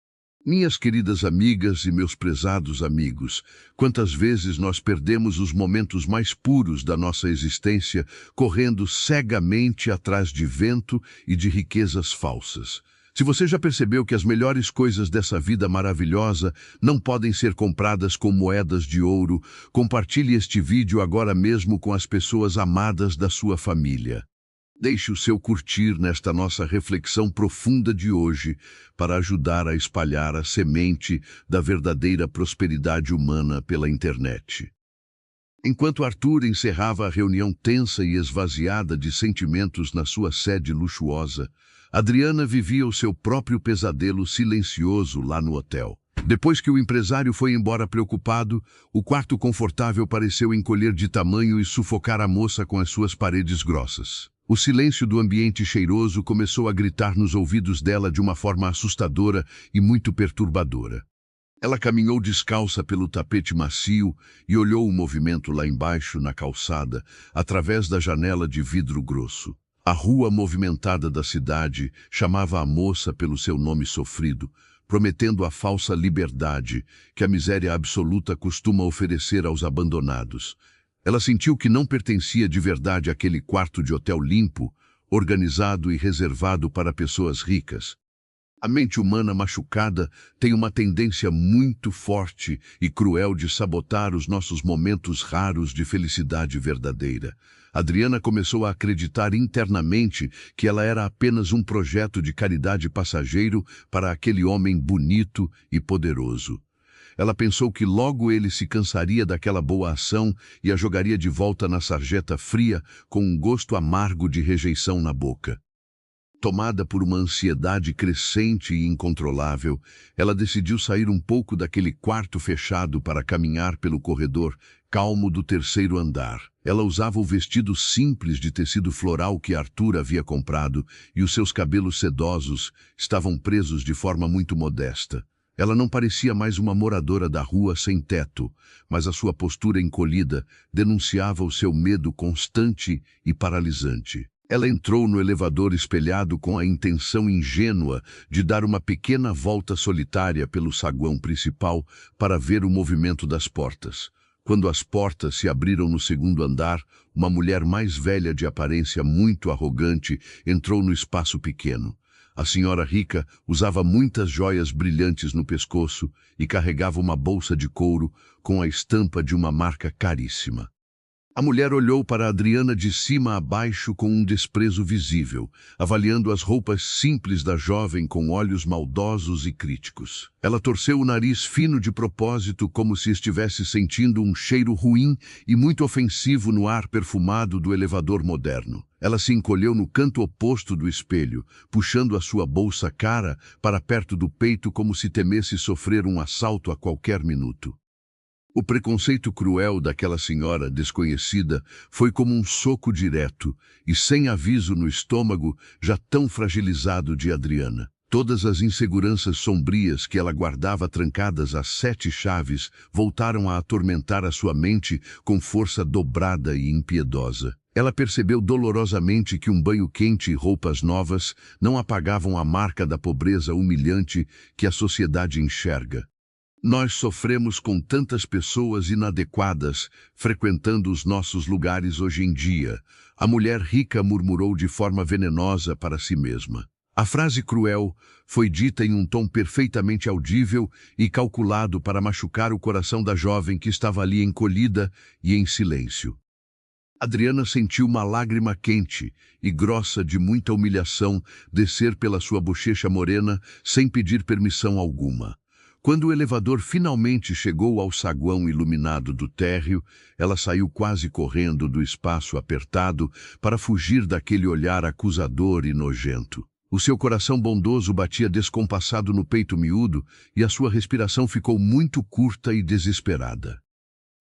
Minhas queridas amigas e meus prezados amigos, quantas vezes nós perdemos os momentos mais puros da nossa existência correndo cegamente atrás de vento e de riquezas falsas. Se você já percebeu que as melhores coisas dessa vida maravilhosa não podem ser compradas com moedas de ouro, compartilhe este vídeo agora mesmo com as pessoas amadas da sua família. Deixe o seu curtir nesta nossa reflexão profunda de hoje para ajudar a espalhar a semente da verdadeira prosperidade humana pela internet. Enquanto Arthur encerrava a reunião tensa e esvaziada de sentimentos na sua sede luxuosa, Adriana vivia o seu próprio pesadelo silencioso lá no hotel. Depois que o empresário foi embora preocupado, o quarto confortável pareceu encolher de tamanho e sufocar a moça com as suas paredes grossas. O silêncio do ambiente cheiroso começou a gritar nos ouvidos dela de uma forma assustadora e muito perturbadora. Ela caminhou descalça pelo tapete macio e olhou o movimento lá embaixo na calçada, através da janela de vidro grosso. A rua movimentada da cidade chamava a moça pelo seu nome sofrido, prometendo a falsa liberdade que a miséria absoluta costuma oferecer aos abandonados. Ela sentiu que não pertencia de verdade àquele quarto de hotel limpo, organizado e reservado para pessoas ricas. A mente humana machucada tem uma tendência muito forte e cruel de sabotar os nossos momentos raros de felicidade verdadeira. Adriana começou a acreditar internamente que ela era apenas um projeto de caridade passageiro para aquele homem bonito e poderoso. Ela pensou que logo ele se cansaria daquela boa ação e a jogaria de volta na sarjeta fria com um gosto amargo de rejeição na boca. Tomada por uma ansiedade crescente e incontrolável, ela decidiu sair um pouco daquele quarto fechado para caminhar pelo corredor calmo do terceiro andar. Ela usava o vestido simples de tecido floral que Arthur havia comprado e os seus cabelos sedosos estavam presos de forma muito modesta. Ela não parecia mais uma moradora da rua sem teto, mas a sua postura encolhida denunciava o seu medo constante e paralisante. Ela entrou no elevador espelhado com a intenção ingênua de dar uma pequena volta solitária pelo saguão principal para ver o movimento das portas. Quando as portas se abriram no segundo andar, uma mulher mais velha de aparência muito arrogante entrou no espaço pequeno. A senhora rica usava muitas joias brilhantes no pescoço e carregava uma bolsa de couro com a estampa de uma marca caríssima. A mulher olhou para Adriana de cima a baixo com um desprezo visível, avaliando as roupas simples da jovem com olhos maldosos e críticos. Ela torceu o nariz fino de propósito, como se estivesse sentindo um cheiro ruim e muito ofensivo no ar perfumado do elevador moderno. Ela se encolheu no canto oposto do espelho, puxando a sua bolsa cara para perto do peito como se temesse sofrer um assalto a qualquer minuto. O preconceito cruel daquela senhora desconhecida foi como um soco direto e sem aviso no estômago já tão fragilizado de Adriana. Todas as inseguranças sombrias que ela guardava trancadas às 7 chaves voltaram a atormentar a sua mente com força dobrada e impiedosa. Ela percebeu dolorosamente que um banho quente e roupas novas não apagavam a marca da pobreza humilhante que a sociedade enxerga. Nós sofremos com tantas pessoas inadequadas frequentando os nossos lugares hoje em dia, a mulher rica murmurou de forma venenosa para si mesma. A frase cruel foi dita em um tom perfeitamente audível e calculado para machucar o coração da jovem que estava ali encolhida e em silêncio. Adriana sentiu uma lágrima quente e grossa de muita humilhação descer pela sua bochecha morena sem pedir permissão alguma. Quando o elevador finalmente chegou ao saguão iluminado do térreo, ela saiu quase correndo do espaço apertado para fugir daquele olhar acusador e nojento. O seu coração bondoso batia descompassado no peito miúdo e a sua respiração ficou muito curta e desesperada.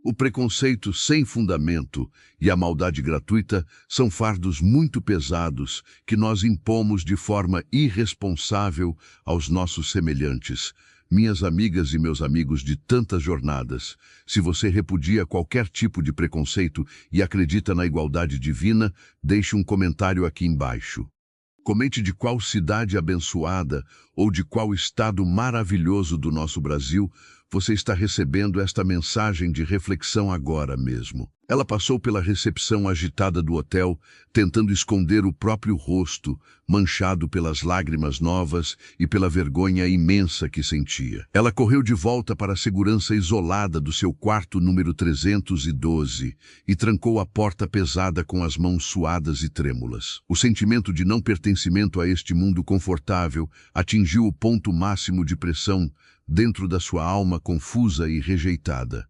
O preconceito sem fundamento e a maldade gratuita são fardos muito pesados que nós impomos de forma irresponsável aos nossos semelhantes. Minhas amigas e meus amigos de tantas jornadas, se você repudia qualquer tipo de preconceito e acredita na igualdade divina, deixe um comentário aqui embaixo. Comente de qual cidade abençoada ou de qual estado maravilhoso do nosso Brasil você está recebendo esta mensagem de reflexão agora mesmo. Ela passou pela recepção agitada do hotel, tentando esconder o próprio rosto, manchado pelas lágrimas novas e pela vergonha imensa que sentia. Ela correu de volta para a segurança isolada do seu quarto número 312 e trancou a porta pesada com as mãos suadas e trêmulas. O sentimento de não pertencimento a este mundo confortável atingiu o ponto máximo de pressão dentro da sua alma confusa e rejeitada.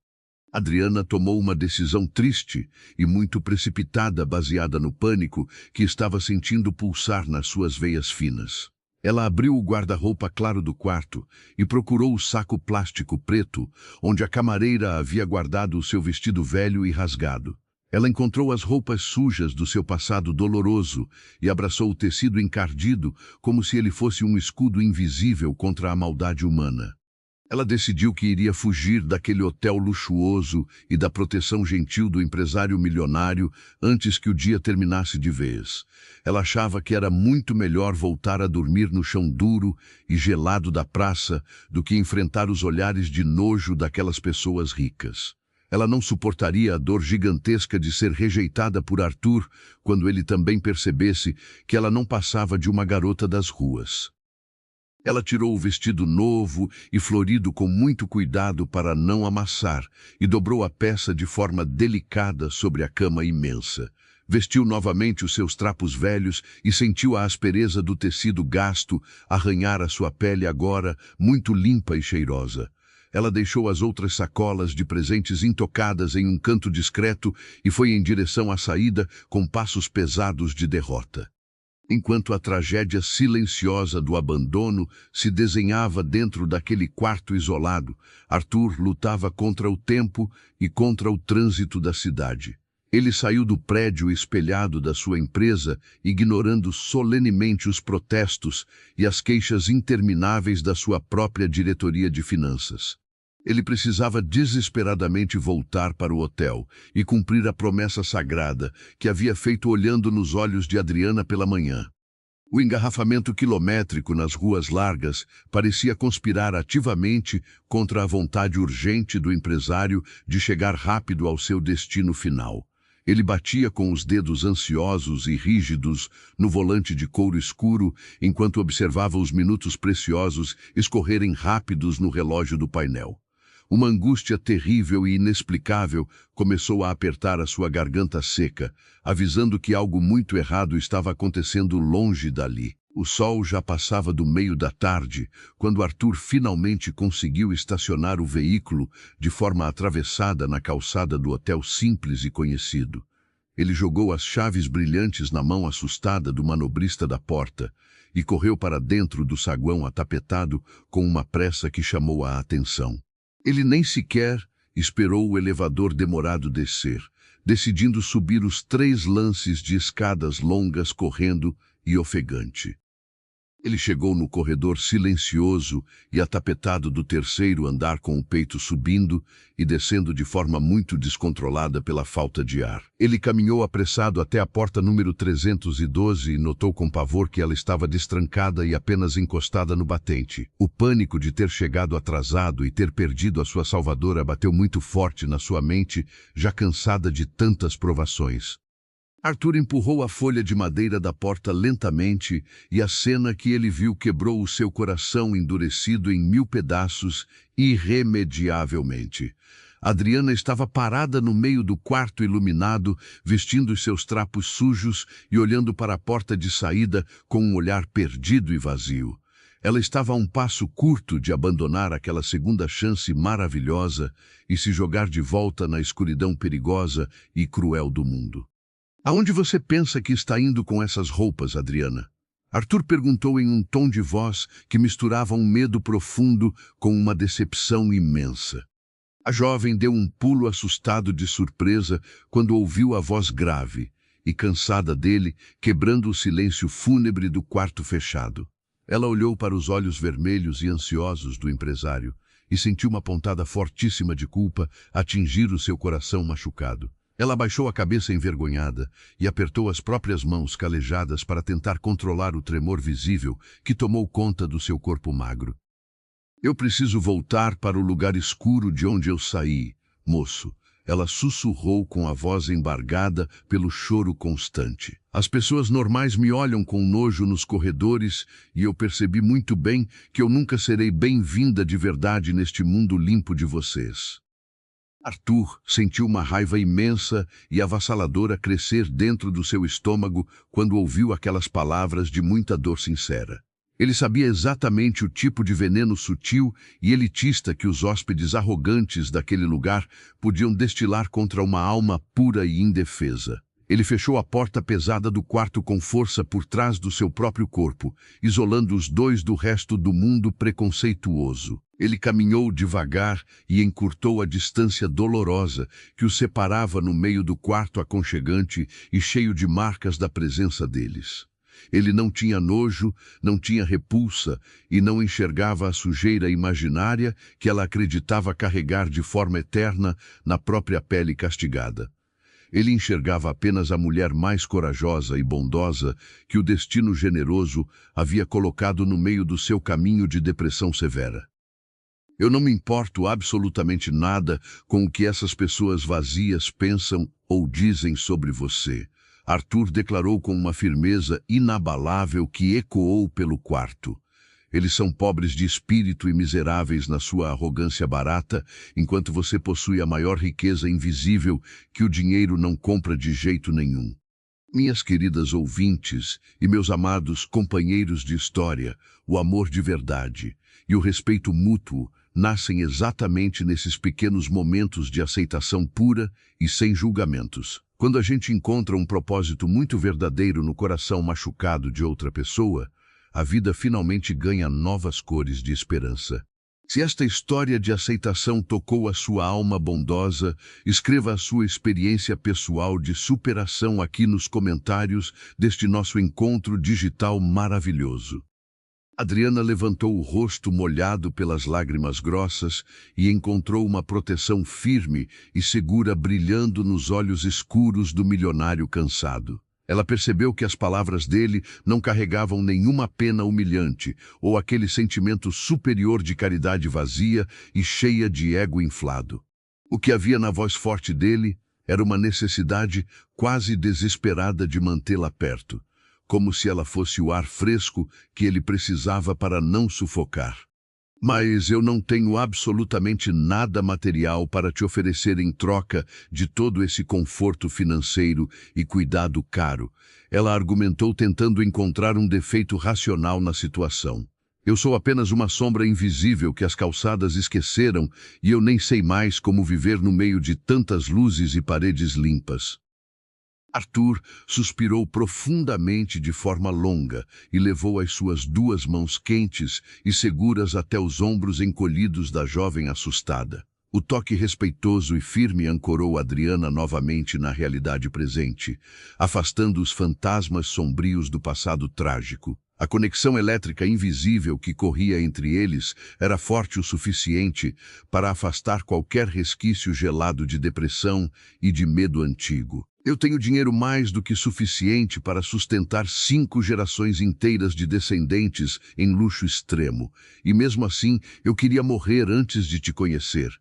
Adriana tomou uma decisão triste e muito precipitada baseada no pânico que estava sentindo pulsar nas suas veias finas. Ela abriu o guarda-roupa claro do quarto e procurou o saco plástico preto, onde a camareira havia guardado o seu vestido velho e rasgado. Ela encontrou as roupas sujas do seu passado doloroso e abraçou o tecido encardido como se ele fosse um escudo invisível contra a maldade humana. Ela decidiu que iria fugir daquele hotel luxuoso e da proteção gentil do empresário milionário antes que o dia terminasse de vez. Ela achava que era muito melhor voltar a dormir no chão duro e gelado da praça do que enfrentar os olhares de nojo daquelas pessoas ricas. Ela não suportaria a dor gigantesca de ser rejeitada por Arthur quando ele também percebesse que ela não passava de uma garota das ruas. Ela tirou o vestido novo e florido com muito cuidado para não amassar e dobrou a peça de forma delicada sobre a cama imensa. Vestiu novamente os seus trapos velhos e sentiu a aspereza do tecido gasto arranhar a sua pele agora muito limpa e cheirosa. Ela deixou as outras sacolas de presentes intocadas em um canto discreto e foi em direção à saída com passos pesados de derrota. Enquanto a tragédia silenciosa do abandono se desenhava dentro daquele quarto isolado, Arthur lutava contra o tempo e contra o trânsito da cidade. Ele saiu do prédio espelhado da sua empresa, ignorando solenemente os protestos e as queixas intermináveis da sua própria diretoria de finanças. Ele precisava desesperadamente voltar para o hotel e cumprir a promessa sagrada que havia feito olhando nos olhos de Adriana pela manhã. O engarrafamento quilométrico nas ruas largas parecia conspirar ativamente contra a vontade urgente do empresário de chegar rápido ao seu destino final. Ele batia com os dedos ansiosos e rígidos no volante de couro escuro enquanto observava os minutos preciosos escorrerem rápidos no relógio do painel. Uma angústia terrível e inexplicável começou a apertar a sua garganta seca, avisando que algo muito errado estava acontecendo longe dali. O sol já passava do meio da tarde, quando Arthur finalmente conseguiu estacionar o veículo de forma atravessada na calçada do hotel simples e conhecido. Ele jogou as chaves brilhantes na mão assustada do manobrista da porta e correu para dentro do saguão atapetado com uma pressa que chamou a atenção. Ele nem sequer esperou o elevador demorado descer, decidindo subir os 3 lances de escadas longas correndo e ofegante. Ele chegou no corredor silencioso e atapetado do 3º andar com o peito subindo e descendo de forma muito descontrolada pela falta de ar. Ele caminhou apressado até a porta número 312 e notou com pavor que ela estava destrancada e apenas encostada no batente. O pânico de ter chegado atrasado e ter perdido a sua salvadora bateu muito forte na sua mente, já cansada de tantas provações. Arthur empurrou a folha de madeira da porta lentamente e a cena que ele viu quebrou o seu coração endurecido em 1000 pedaços irremediavelmente. Adriana estava parada no meio do quarto iluminado, vestindo os seus trapos sujos e olhando para a porta de saída com um olhar perdido e vazio. Ela estava a um passo curto de abandonar aquela segunda chance maravilhosa e se jogar de volta na escuridão perigosa e cruel do mundo. Aonde você pensa que está indo com essas roupas, Adriana? Arthur perguntou em um tom de voz que misturava um medo profundo com uma decepção imensa. A jovem deu um pulo assustado de surpresa quando ouviu a voz grave e cansada dele, quebrando o silêncio fúnebre do quarto fechado. Ela olhou para os olhos vermelhos e ansiosos do empresário e sentiu uma pontada fortíssima de culpa atingir o seu coração machucado. Ela abaixou a cabeça envergonhada e apertou as próprias mãos calejadas para tentar controlar o tremor visível que tomou conta do seu corpo magro. Eu preciso voltar para o lugar escuro de onde eu saí, moço. Ela sussurrou com a voz embargada pelo choro constante. As pessoas normais me olham com nojo nos corredores e eu percebi muito bem que eu nunca serei bem-vinda de verdade neste mundo limpo de vocês. Arthur sentiu uma raiva imensa e avassaladora crescer dentro do seu estômago quando ouviu aquelas palavras de muita dor sincera. Ele sabia exatamente o tipo de veneno sutil e elitista que os hóspedes arrogantes daquele lugar podiam destilar contra uma alma pura e indefesa. Ele fechou a porta pesada do quarto com força por trás do seu próprio corpo, isolando os dois do resto do mundo preconceituoso. Ele caminhou devagar e encurtou a distância dolorosa que os separava no meio do quarto aconchegante e cheio de marcas da presença deles. Ele não tinha nojo, não tinha repulsa e não enxergava a sujeira imaginária que ela acreditava carregar de forma eterna na própria pele castigada. Ele enxergava apenas a mulher mais corajosa e bondosa que o destino generoso havia colocado no meio do seu caminho de depressão severa. Eu não me importo absolutamente nada com o que essas pessoas vazias pensam ou dizem sobre você, Arthur declarou com uma firmeza inabalável que ecoou pelo quarto. Eles são pobres de espírito e miseráveis na sua arrogância barata, enquanto você possui a maior riqueza invisível que o dinheiro não compra de jeito nenhum. Minhas queridas ouvintes e meus amados companheiros de história, o amor de verdade e o respeito mútuo nascem exatamente nesses pequenos momentos de aceitação pura e sem julgamentos. Quando a gente encontra um propósito muito verdadeiro no coração machucado de outra pessoa, a vida finalmente ganha novas cores de esperança. Se esta história de aceitação tocou a sua alma bondosa, escreva a sua experiência pessoal de superação aqui nos comentários deste nosso encontro digital maravilhoso. Adriana levantou o rosto molhado pelas lágrimas grossas e encontrou uma proteção firme e segura brilhando nos olhos escuros do milionário cansado. Ela percebeu que as palavras dele não carregavam nenhuma pena humilhante ou aquele sentimento superior de caridade vazia e cheia de ego inflado. O que havia na voz forte dele era uma necessidade quase desesperada de mantê-la perto, como se ela fosse o ar fresco que ele precisava para não sufocar. Mas eu não tenho absolutamente nada material para te oferecer em troca de todo esse conforto financeiro e cuidado caro, ela argumentou tentando encontrar um defeito racional na situação. Eu sou apenas uma sombra invisível que as calçadas esqueceram e eu nem sei mais como viver no meio de tantas luzes e paredes limpas. Arthur suspirou profundamente de forma longa e levou as suas duas mãos quentes e seguras até os ombros encolhidos da jovem assustada. O toque respeitoso e firme ancorou Adriana novamente na realidade presente, afastando os fantasmas sombrios do passado trágico. A conexão elétrica invisível que corria entre eles era forte o suficiente para afastar qualquer resquício gelado de depressão e de medo antigo. Eu tenho dinheiro mais do que suficiente para sustentar 5 gerações inteiras de descendentes em luxo extremo, e mesmo assim eu queria morrer antes de te conhecer.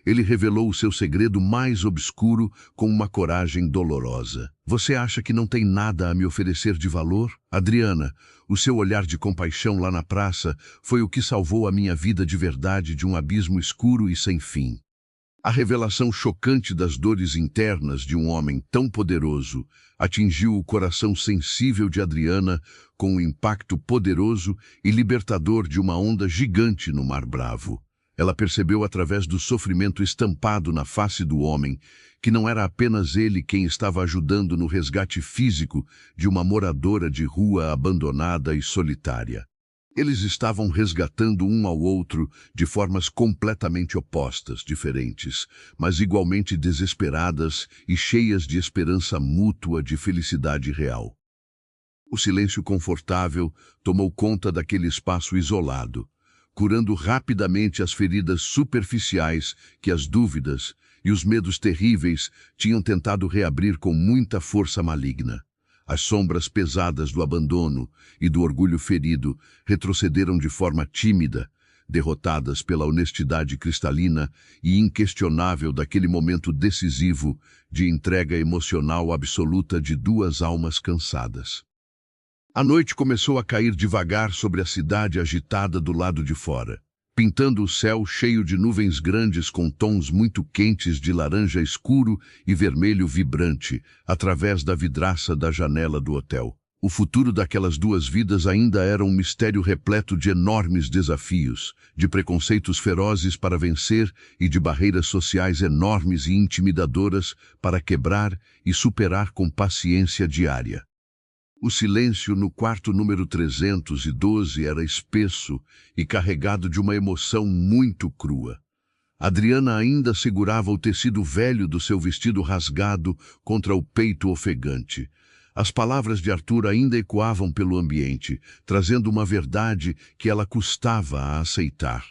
Ele revelou o seu segredo mais obscuro com uma coragem dolorosa. Você acha que não tem nada a me oferecer de valor? Adriana, o seu olhar de compaixão lá na praça foi o que salvou a minha vida de verdade de um abismo escuro e sem fim. A revelação chocante das dores internas de um homem tão poderoso atingiu o coração sensível de Adriana com o impacto poderoso e libertador de uma onda gigante no Mar Bravo. Ela percebeu através do sofrimento estampado na face do homem que não era apenas ele quem estava ajudando no resgate físico de uma moradora de rua abandonada e solitária. Eles estavam resgatando um ao outro de formas completamente opostas, diferentes, mas igualmente desesperadas e cheias de esperança mútua de felicidade real. O silêncio confortável tomou conta daquele espaço isolado, curando rapidamente as feridas superficiais que as dúvidas e os medos terríveis tinham tentado reabrir com muita força maligna. As sombras pesadas do abandono e do orgulho ferido retrocederam de forma tímida, derrotadas pela honestidade cristalina e inquestionável daquele momento decisivo de entrega emocional absoluta de duas almas cansadas. A noite começou a cair devagar sobre a cidade agitada do lado de fora, pintando o céu cheio de nuvens grandes com tons muito quentes de laranja escuro e vermelho vibrante, através da vidraça da janela do hotel. O futuro daquelas duas vidas ainda era um mistério repleto de enormes desafios, de preconceitos ferozes para vencer e de barreiras sociais enormes e intimidadoras para quebrar e superar com paciência diária. O silêncio no quarto número 312 era espesso e carregado de uma emoção muito crua. Adriana ainda segurava o tecido velho do seu vestido rasgado contra o peito ofegante. As palavras de Arthur ainda ecoavam pelo ambiente, trazendo uma verdade que ela custava a aceitar.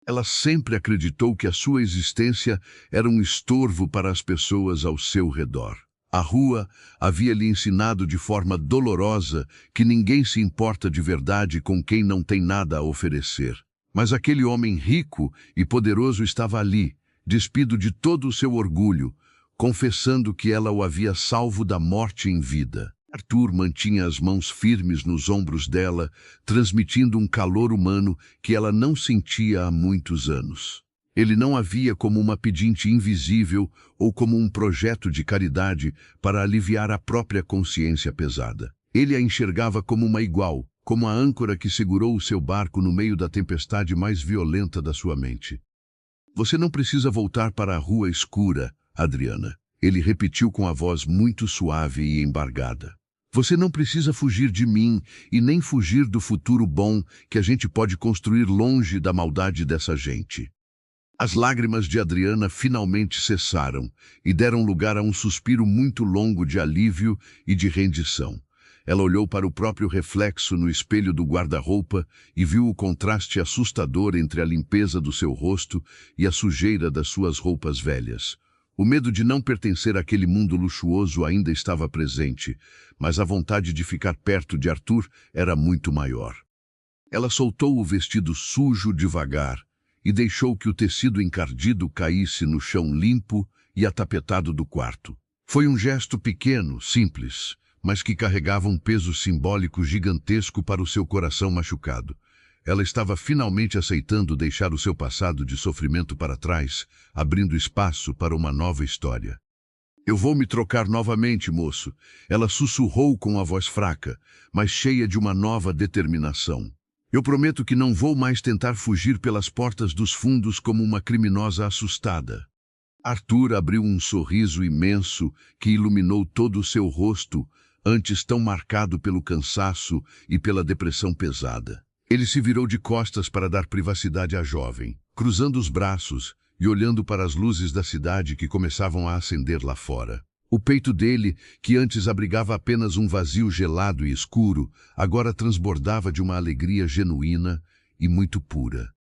Ela sempre acreditou que a sua existência era um estorvo para as pessoas ao seu redor. A rua havia lhe ensinado de forma dolorosa que ninguém se importa de verdade com quem não tem nada a oferecer. Mas aquele homem rico e poderoso estava ali, despido de todo o seu orgulho, confessando que ela o havia salvo da morte em vida. Arthur mantinha as mãos firmes nos ombros dela, transmitindo um calor humano que ela não sentia há muitos anos. Ele não a via como uma pedinte invisível ou como um projeto de caridade para aliviar a própria consciência pesada. Ele a enxergava como uma igual, como a âncora que segurou o seu barco no meio da tempestade mais violenta da sua mente. Você não precisa voltar para a rua escura, Adriana. Ele repetiu com a voz muito suave e embargada. Você não precisa fugir de mim e nem fugir do futuro bom que a gente pode construir longe da maldade dessa gente. As lágrimas de Adriana finalmente cessaram e deram lugar a um suspiro muito longo de alívio e de rendição. Ela olhou para o próprio reflexo no espelho do guarda-roupa e viu o contraste assustador entre a limpeza do seu rosto e a sujeira das suas roupas velhas. O medo de não pertencer àquele mundo luxuoso ainda estava presente, mas a vontade de ficar perto de Arthur era muito maior. Ela soltou o vestido sujo devagar e deixou que o tecido encardido caísse no chão limpo e atapetado do quarto. Foi um gesto pequeno, simples, mas que carregava um peso simbólico gigantesco para o seu coração machucado. Ela estava finalmente aceitando deixar o seu passado de sofrimento para trás, abrindo espaço para uma nova história. Eu vou me trocar novamente, moço. Ela sussurrou com a voz fraca, mas cheia de uma nova determinação. Eu prometo que não vou mais tentar fugir pelas portas dos fundos como uma criminosa assustada. Arthur abriu um sorriso imenso que iluminou todo o seu rosto, antes tão marcado pelo cansaço e pela depressão pesada. Ele se virou de costas para dar privacidade à jovem, cruzando os braços e olhando para as luzes da cidade que começavam a acender lá fora. O peito dele, que antes abrigava apenas um vazio gelado e escuro, agora transbordava de uma alegria genuína e muito pura.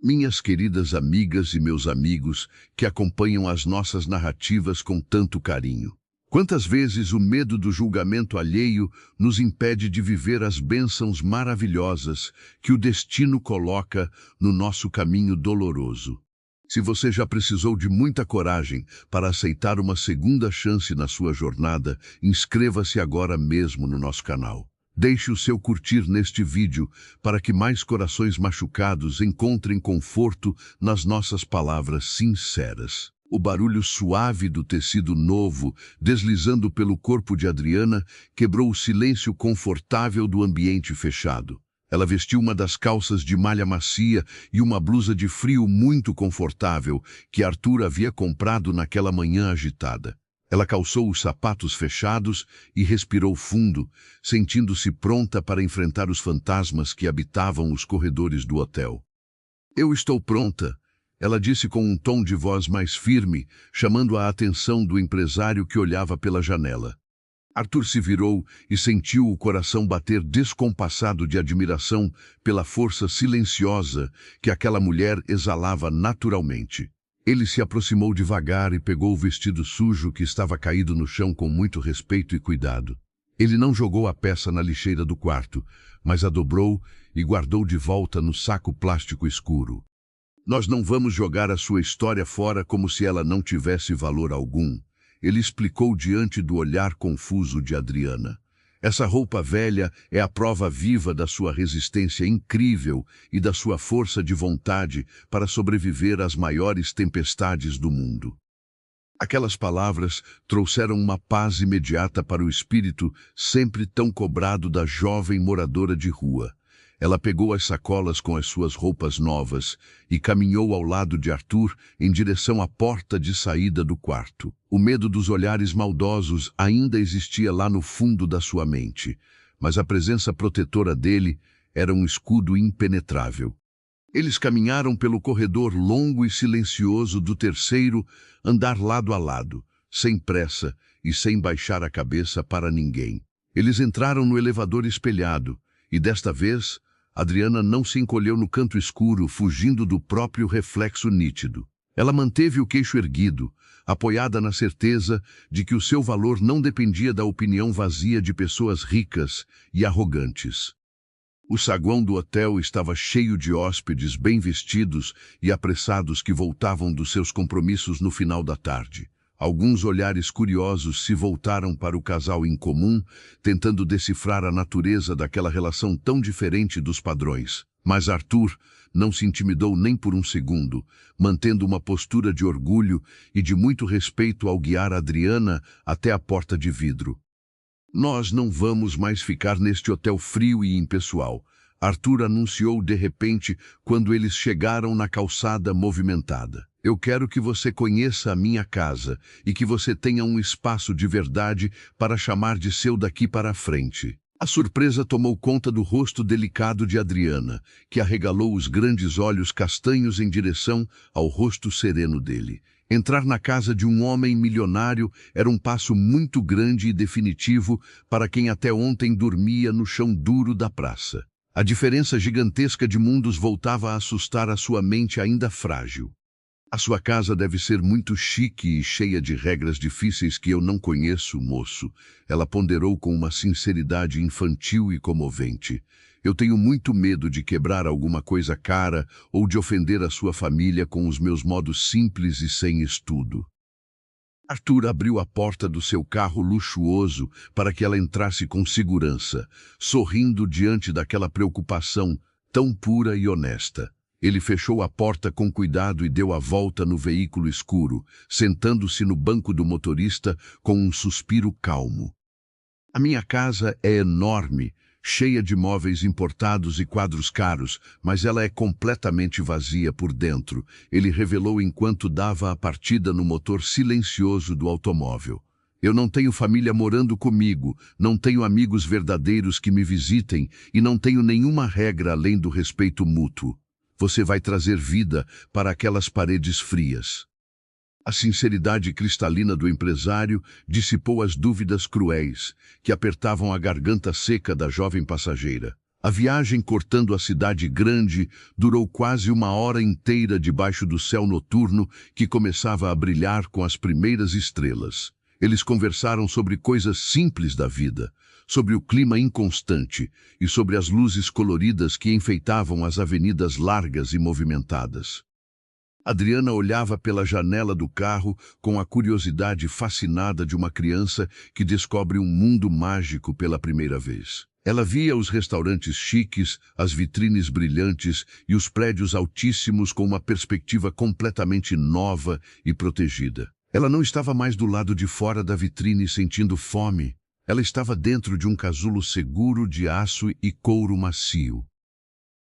Minhas queridas amigas e meus amigos que acompanham as nossas narrativas com tanto carinho. Quantas vezes o medo do julgamento alheio nos impede de viver as bênçãos maravilhosas que o destino coloca no nosso caminho doloroso. Se você já precisou de muita coragem para aceitar uma segunda chance na sua jornada, inscreva-se agora mesmo no nosso canal. Deixe o seu curtir neste vídeo para que mais corações machucados encontrem conforto nas nossas palavras sinceras. O barulho suave do tecido novo, deslizando pelo corpo de Adriana, quebrou o silêncio confortável do ambiente fechado. Ela vestiu uma das calças de malha macia e uma blusa de frio muito confortável que Arthur havia comprado naquela manhã agitada. Ela calçou os sapatos fechados e respirou fundo, sentindo-se pronta para enfrentar os fantasmas que habitavam os corredores do hotel. Eu estou pronta, ela disse com um tom de voz mais firme, chamando a atenção do empresário que olhava pela janela. Arthur se virou e sentiu o coração bater descompassado de admiração pela força silenciosa que aquela mulher exalava naturalmente. Ele se aproximou devagar e pegou o vestido sujo que estava caído no chão com muito respeito e cuidado. Ele não jogou a peça na lixeira do quarto, mas a dobrou e guardou de volta no saco plástico escuro. Nós não vamos jogar a sua história fora como se ela não tivesse valor algum. Ele explicou diante do olhar confuso de Adriana. Essa roupa velha é a prova viva da sua resistência incrível e da sua força de vontade para sobreviver às maiores tempestades do mundo. Aquelas palavras trouxeram uma paz imediata para o espírito sempre tão cobrado da jovem moradora de rua. Ela pegou as sacolas com as suas roupas novas e caminhou ao lado de Arthur em direção à porta de saída do quarto. O medo dos olhares maldosos ainda existia lá no fundo da sua mente, mas a presença protetora dele era um escudo impenetrável. Eles caminharam pelo corredor longo e silencioso do terceiro andar lado a lado, sem pressa e sem baixar a cabeça para ninguém. Eles entraram no elevador espelhado e, desta vez, Adriana não se encolheu no canto escuro, fugindo do próprio reflexo nítido. Ela manteve o queixo erguido, apoiada na certeza de que o seu valor não dependia da opinião vazia de pessoas ricas e arrogantes. O saguão do hotel estava cheio de hóspedes bem vestidos e apressados que voltavam dos seus compromissos no final da tarde. Alguns olhares curiosos se voltaram para o casal incomum, tentando decifrar a natureza daquela relação tão diferente dos padrões. Mas Arthur não se intimidou nem por um segundo, mantendo uma postura de orgulho e de muito respeito ao guiar Adriana até a porta de vidro. Nós não vamos mais ficar neste hotel frio e impessoal, Arthur anunciou de repente quando eles chegaram na calçada movimentada. Eu quero que você conheça a minha casa e que você tenha um espaço de verdade para chamar de seu daqui para frente. A surpresa tomou conta do rosto delicado de Adriana, que arregalou os grandes olhos castanhos em direção ao rosto sereno dele. Entrar na casa de um homem milionário era um passo muito grande e definitivo para quem até ontem dormia no chão duro da praça. A diferença gigantesca de mundos voltava a assustar a sua mente ainda frágil. A sua casa deve ser muito chique e cheia de regras difíceis que eu não conheço, moço. Ela ponderou com uma sinceridade infantil e comovente. Eu tenho muito medo de quebrar alguma coisa cara ou de ofender a sua família com os meus modos simples e sem estudo. Arthur abriu a porta do seu carro luxuoso para que ela entrasse com segurança, sorrindo diante daquela preocupação tão pura e honesta. Ele fechou a porta com cuidado e deu a volta no veículo escuro, sentando-se no banco do motorista com um suspiro calmo. A minha casa é enorme, cheia de móveis importados e quadros caros, mas ela é completamente vazia por dentro, ele revelou enquanto dava a partida no motor silencioso do automóvel. Eu não tenho família morando comigo, não tenho amigos verdadeiros que me visitem e não tenho nenhuma regra além do respeito mútuo. Você vai trazer vida para aquelas paredes frias. A sinceridade cristalina do empresário dissipou as dúvidas cruéis que apertavam a garganta seca da jovem passageira. A viagem cortando a cidade grande durou quase uma hora inteira debaixo do céu noturno que começava a brilhar com as primeiras estrelas. Eles conversaram sobre coisas simples da vida, sobre o clima inconstante e sobre as luzes coloridas que enfeitavam as avenidas largas e movimentadas. Adriana olhava pela janela do carro com a curiosidade fascinada de uma criança que descobre um mundo mágico pela primeira vez. Ela via os restaurantes chiques, as vitrines brilhantes e os prédios altíssimos com uma perspectiva completamente nova e protegida. Ela não estava mais do lado de fora da vitrine sentindo fome. Ela estava dentro de um casulo seguro de aço e couro macio.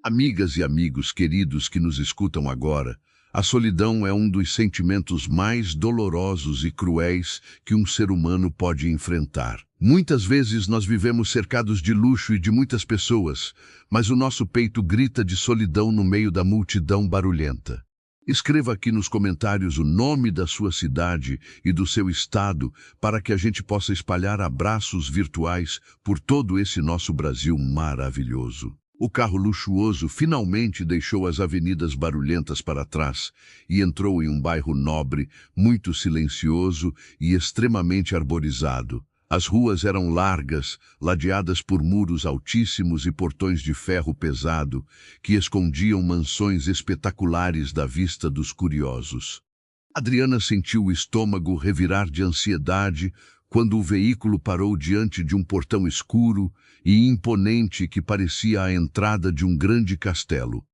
Amigas e amigos queridos que nos escutam agora, a solidão é um dos sentimentos mais dolorosos e cruéis que um ser humano pode enfrentar. Muitas vezes nós vivemos cercados de luxo e de muitas pessoas, mas o nosso peito grita de solidão no meio da multidão barulhenta. Escreva aqui nos comentários o nome da sua cidade e do seu estado para que a gente possa espalhar abraços virtuais por todo esse nosso Brasil maravilhoso. O carro luxuoso finalmente deixou as avenidas barulhentas para trás e entrou em um bairro nobre, muito silencioso e extremamente arborizado. As ruas eram largas, ladeadas por muros altíssimos e portões de ferro pesado, que escondiam mansões espetaculares da vista dos curiosos. Adriana sentiu o estômago revirar de ansiedade quando o veículo parou diante de um portão escuro e imponente que parecia a entrada de um grande castelo.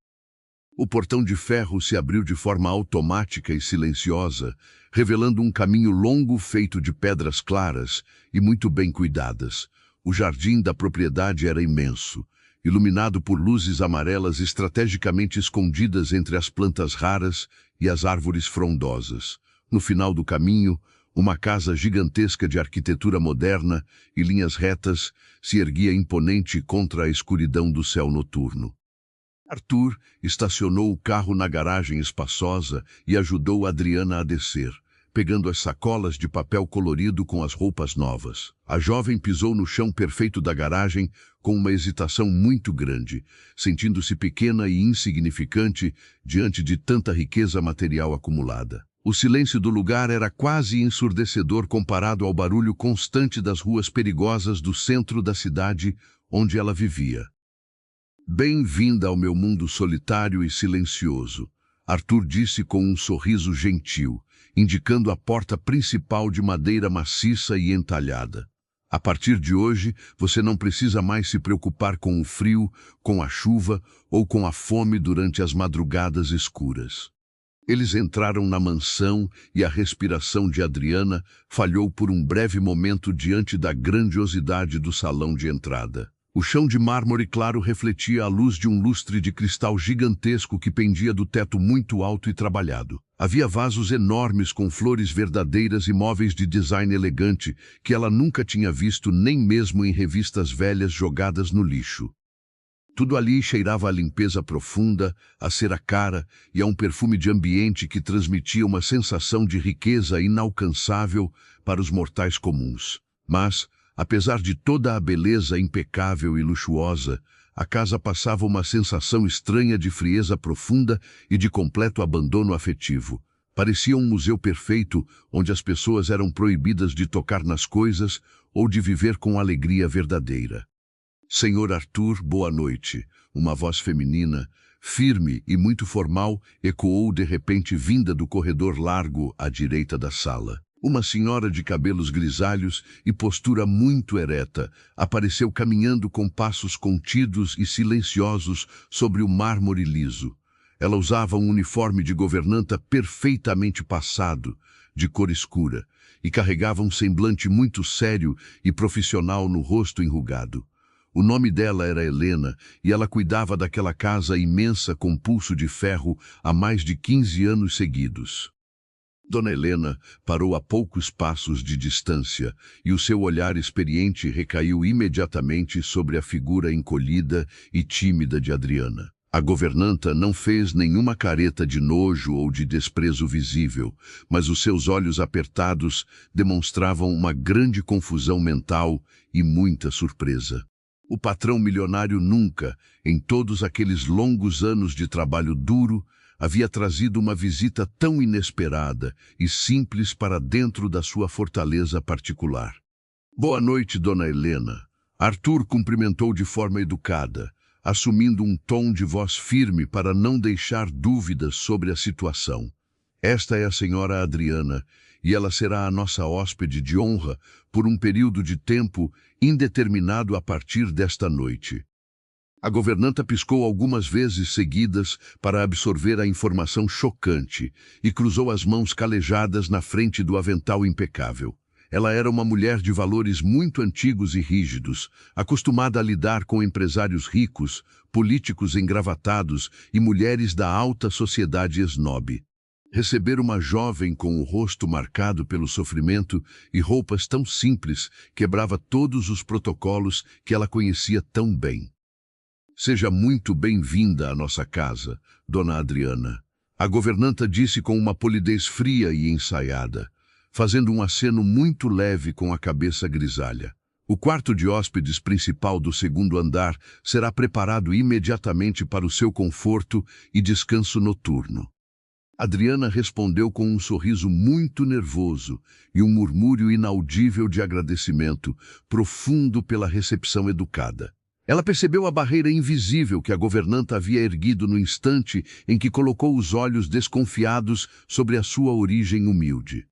O portão de ferro se abriu de forma automática e silenciosa, revelando um caminho longo feito de pedras claras e muito bem cuidadas. O jardim da propriedade era imenso, iluminado por luzes amarelas estrategicamente escondidas entre as plantas raras e as árvores frondosas. No final do caminho, uma casa gigantesca de arquitetura moderna e linhas retas se erguia imponente contra a escuridão do céu noturno. Arthur estacionou o carro na garagem espaçosa e ajudou Adriana a descer, pegando as sacolas de papel colorido com as roupas novas. A jovem pisou no chão perfeito da garagem com uma hesitação muito grande, sentindo-se pequena e insignificante diante de tanta riqueza material acumulada. O silêncio do lugar era quase ensurdecedor comparado ao barulho constante das ruas perigosas do centro da cidade onde ela vivia. Bem-vinda ao meu mundo solitário e silencioso, Arthur disse com um sorriso gentil, indicando a porta principal de madeira maciça e entalhada. A partir de hoje, você não precisa mais se preocupar com o frio, com a chuva ou com a fome durante as madrugadas escuras. Eles entraram na mansão e a respiração de Adriana falhou por um breve momento diante da grandiosidade do salão de entrada. O chão de mármore claro refletia a luz de um lustre de cristal gigantesco que pendia do teto muito alto e trabalhado. Havia vasos enormes com flores verdadeiras e móveis de design elegante que ela nunca tinha visto nem mesmo em revistas velhas jogadas no lixo. Tudo ali cheirava a limpeza profunda, a cera cara e a um perfume de ambiente que transmitia uma sensação de riqueza inalcançável para os mortais comuns. Mas, apesar de toda a beleza impecável e luxuosa, a casa passava uma sensação estranha de frieza profunda e de completo abandono afetivo. Parecia um museu perfeito, onde as pessoas eram proibidas de tocar nas coisas ou de viver com alegria verdadeira. Senhor Arthur, boa noite. Uma voz feminina, firme e muito formal, ecoou de repente vinda do corredor largo à direita da sala. Uma senhora de cabelos grisalhos e postura muito ereta apareceu caminhando com passos contidos e silenciosos sobre o mármore liso. Ela usava um uniforme de governanta perfeitamente passado, de cor escura, e carregava um semblante muito sério e profissional no rosto enrugado. O nome dela era Helena e ela cuidava daquela casa imensa com pulso de ferro há mais de 15 anos seguidos. Dona Helena parou a poucos passos de distância e o seu olhar experiente recaiu imediatamente sobre a figura encolhida e tímida de Adriana. A governanta não fez nenhuma careta de nojo ou de desprezo visível, mas os seus olhos apertados demonstravam uma grande confusão mental e muita surpresa. O patrão milionário nunca, em todos aqueles longos anos de trabalho duro, havia trazido uma visita tão inesperada e simples para dentro da sua fortaleza particular. Boa noite, dona Helena. Arthur cumprimentou de forma educada, assumindo um tom de voz firme para não deixar dúvidas sobre a situação. Esta é a senhora Adriana, e ela será a nossa hóspede de honra por um período de tempo indeterminado a partir desta noite. A governanta piscou algumas vezes seguidas para absorver a informação chocante e cruzou as mãos calejadas na frente do avental impecável. Ela era uma mulher de valores muito antigos e rígidos, acostumada a lidar com empresários ricos, políticos engravatados e mulheres da alta sociedade esnobe. Receber uma jovem com o rosto marcado pelo sofrimento e roupas tão simples quebrava todos os protocolos que ela conhecia tão bem. Seja muito bem-vinda à nossa casa, dona Adriana. A governanta disse com uma polidez fria e ensaiada, fazendo um aceno muito leve com a cabeça grisalha. O quarto de hóspedes principal do segundo andar será preparado imediatamente para o seu conforto e descanso noturno. Adriana respondeu com um sorriso muito nervoso e um murmúrio inaudível de agradecimento, profundo pela recepção educada. Ela percebeu a barreira invisível que a governanta havia erguido no instante em que colocou os olhos desconfiados sobre a sua origem humilde.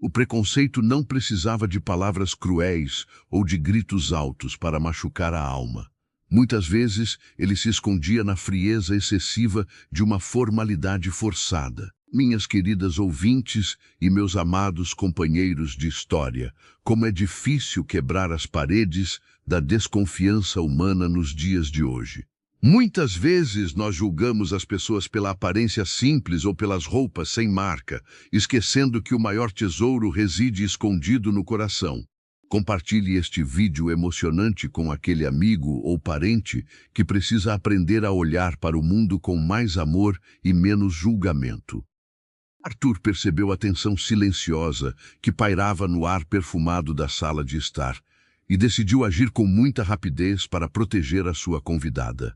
O preconceito não precisava de palavras cruéis ou de gritos altos para machucar a alma. Muitas vezes, ele se escondia na frieza excessiva de uma formalidade forçada. Minhas queridas ouvintes e meus amados companheiros de história, como é difícil quebrar as paredes da desconfiança humana nos dias de hoje. Muitas vezes nós julgamos as pessoas pela aparência simples ou pelas roupas sem marca, esquecendo que o maior tesouro reside escondido no coração. Compartilhe este vídeo emocionante com aquele amigo ou parente que precisa aprender a olhar para o mundo com mais amor e menos julgamento. Arthur percebeu a tensão silenciosa que pairava no ar perfumado da sala de estar e decidiu agir com muita rapidez para proteger a sua convidada.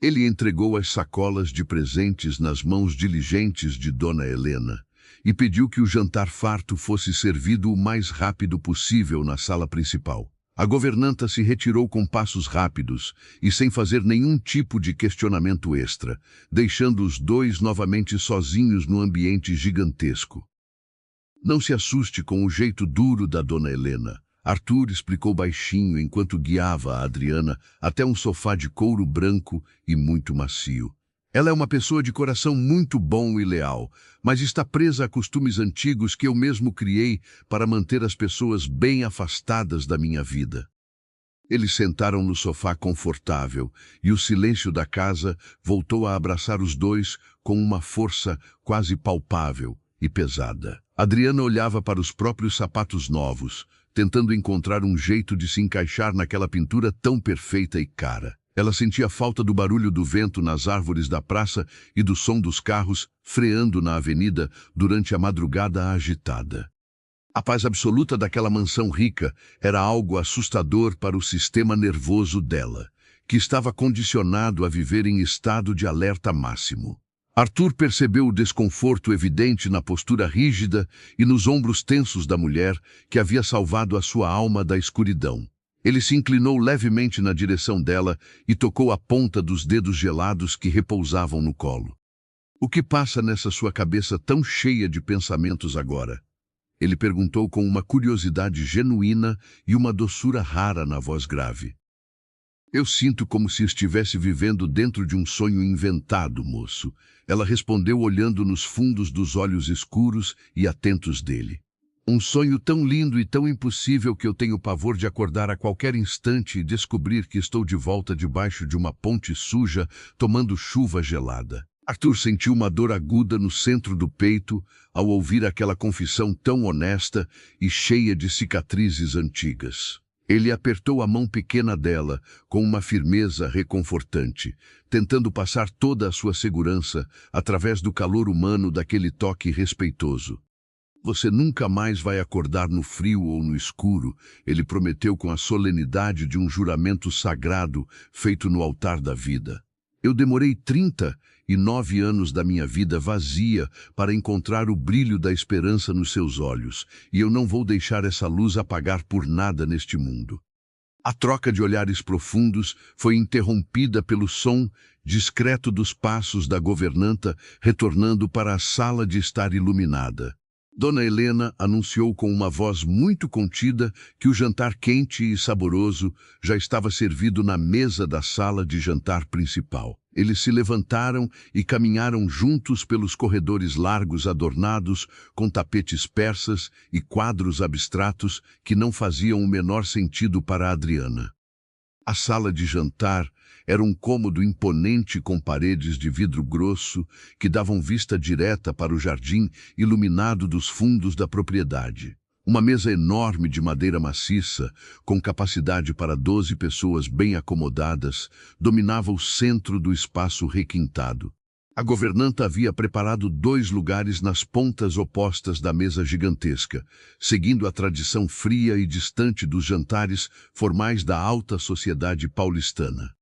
Ele entregou as sacolas de presentes nas mãos diligentes de Dona Helena e pediu que o jantar farto fosse servido o mais rápido possível na sala principal. A governanta se retirou com passos rápidos e sem fazer nenhum tipo de questionamento extra, deixando os dois novamente sozinhos no ambiente gigantesco. Não se assuste com o jeito duro da dona Helena. Arthur explicou baixinho enquanto guiava a Adriana até um sofá de couro branco e muito macio. Ela é uma pessoa de coração muito bom e leal, mas está presa a costumes antigos que eu mesmo criei para manter as pessoas bem afastadas da minha vida. Eles sentaram no sofá confortável e o silêncio da casa voltou a abraçar os dois com uma força quase palpável e pesada. Adriana olhava para os próprios sapatos novos, tentando encontrar um jeito de se encaixar naquela pintura tão perfeita e cara. Ela sentia falta do barulho do vento nas árvores da praça e do som dos carros freando na avenida durante a madrugada agitada. A paz absoluta daquela mansão rica era algo assustador para o sistema nervoso dela, que estava condicionado a viver em estado de alerta máximo. Arthur percebeu o desconforto evidente na postura rígida e nos ombros tensos da mulher que havia salvado a sua alma da escuridão. Ele se inclinou levemente na direção dela e tocou a ponta dos dedos gelados que repousavam no colo. "O que passa nessa sua cabeça tão cheia de pensamentos agora?" Ele perguntou com uma curiosidade genuína e uma doçura rara na voz grave. "Eu sinto como se estivesse vivendo dentro de um sonho inventado, moço." Ela respondeu olhando nos fundos dos olhos escuros e atentos dele. "Um sonho tão lindo e tão impossível que eu tenho pavor de acordar a qualquer instante e descobrir que estou de volta debaixo de uma ponte suja, tomando chuva gelada." Arthur sentiu uma dor aguda no centro do peito ao ouvir aquela confissão tão honesta e cheia de cicatrizes antigas. Ele apertou a mão pequena dela com uma firmeza reconfortante, tentando passar toda a sua segurança através do calor humano daquele toque respeitoso. "Você nunca mais vai acordar no frio ou no escuro", ele prometeu com a solenidade de um juramento sagrado feito no altar da vida. "Eu demorei 39 anos da minha vida vazia para encontrar o brilho da esperança nos seus olhos, e eu não vou deixar essa luz apagar por nada neste mundo." A troca de olhares profundos foi interrompida pelo som discreto dos passos da governanta retornando para a sala de estar iluminada. Dona Helena anunciou com uma voz muito contida que o jantar quente e saboroso já estava servido na mesa da sala de jantar principal. Eles se levantaram e caminharam juntos pelos corredores largos adornados com tapetes persas e quadros abstratos que não faziam o menor sentido para Adriana. A sala de jantar era um cômodo imponente com paredes de vidro grosso que davam vista direta para o jardim iluminado dos fundos da propriedade. Uma mesa enorme de madeira maciça, com capacidade para 12 pessoas bem acomodadas, dominava o centro do espaço requintado. A governanta havia preparado 2 lugares nas pontas opostas da mesa gigantesca, seguindo a tradição fria e distante dos jantares formais da alta sociedade paulistana.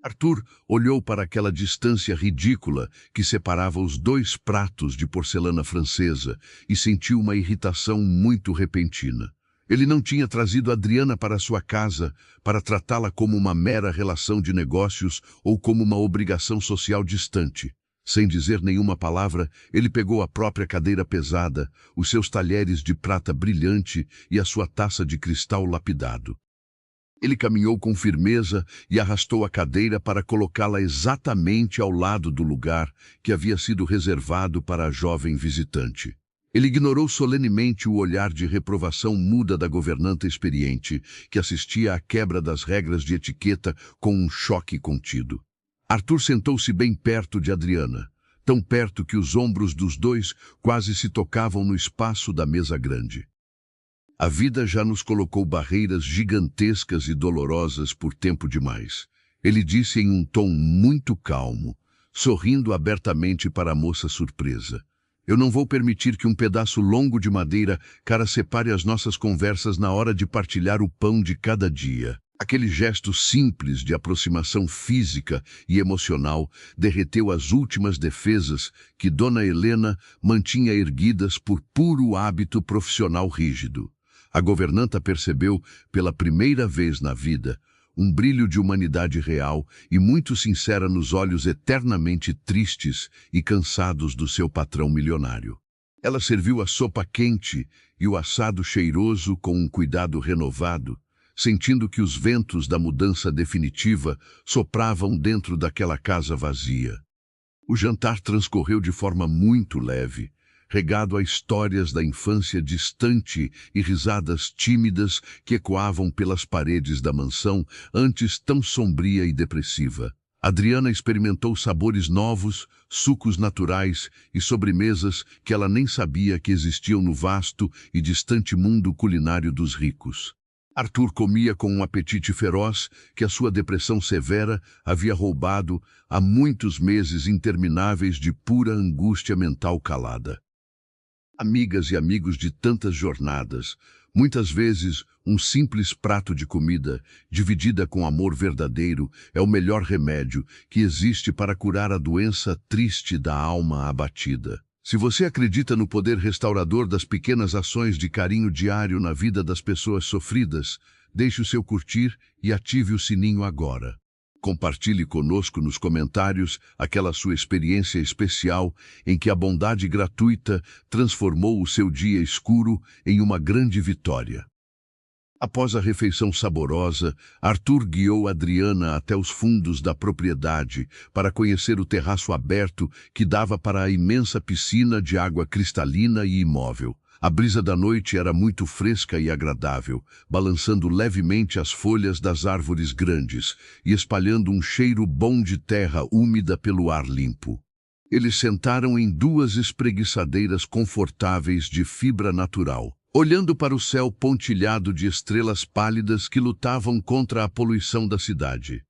Arthur olhou para aquela distância ridícula que separava os 2 pratos de porcelana francesa e sentiu uma irritação muito repentina. Ele não tinha trazido Adriana para sua casa para tratá-la como uma mera relação de negócios ou como uma obrigação social distante. Sem dizer nenhuma palavra, ele pegou a própria cadeira pesada, os seus talheres de prata brilhante e a sua taça de cristal lapidado. Ele caminhou com firmeza e arrastou a cadeira para colocá-la exatamente ao lado do lugar que havia sido reservado para a jovem visitante. Ele ignorou solenemente o olhar de reprovação muda da governanta experiente, que assistia à quebra das regras de etiqueta com um choque contido. Arthur sentou-se bem perto de Adriana, tão perto que os ombros dos dois quase se tocavam no espaço da mesa grande. "A vida já nos colocou barreiras gigantescas e dolorosas por tempo demais", ele disse em um tom muito calmo, sorrindo abertamente para a moça surpresa. "Eu não vou permitir que um pedaço longo de madeira cara separe as nossas conversas na hora de partilhar o pão de cada dia." Aquele gesto simples de aproximação física e emocional derreteu as últimas defesas que Dona Helena mantinha erguidas por puro hábito profissional rígido. A governanta percebeu, pela primeira vez na vida, um brilho de humanidade real e muito sincera nos olhos eternamente tristes e cansados do seu patrão milionário. Ela serviu a sopa quente e o assado cheiroso com um cuidado renovado, sentindo que os ventos da mudança definitiva sopravam dentro daquela casa vazia. O jantar transcorreu de forma muito leve, regado a histórias da infância distante e risadas tímidas que ecoavam pelas paredes da mansão, antes tão sombria e depressiva. Adriana experimentou sabores novos, sucos naturais e sobremesas que ela nem sabia que existiam no vasto e distante mundo culinário dos ricos. Arthur comia com um apetite feroz que a sua depressão severa havia roubado há muitos meses intermináveis de pura angústia mental calada. Amigas e amigos de tantas jornadas, muitas vezes um simples prato de comida, dividida com amor verdadeiro, é o melhor remédio que existe para curar a doença triste da alma abatida. Se você acredita no poder restaurador das pequenas ações de carinho diário na vida das pessoas sofridas, deixe o seu curtir e ative o sininho agora. Compartilhe conosco nos comentários aquela sua experiência especial em que a bondade gratuita transformou o seu dia escuro em uma grande vitória. Após a refeição saborosa, Arthur guiou Adriana até os fundos da propriedade para conhecer o terraço aberto que dava para a imensa piscina de água cristalina e imóvel. A brisa da noite era muito fresca e agradável, balançando levemente as folhas das árvores grandes e espalhando um cheiro bom de terra úmida pelo ar limpo. Eles sentaram em duas espreguiçadeiras confortáveis de fibra natural, olhando para o céu pontilhado de estrelas pálidas que lutavam contra a poluição da cidade.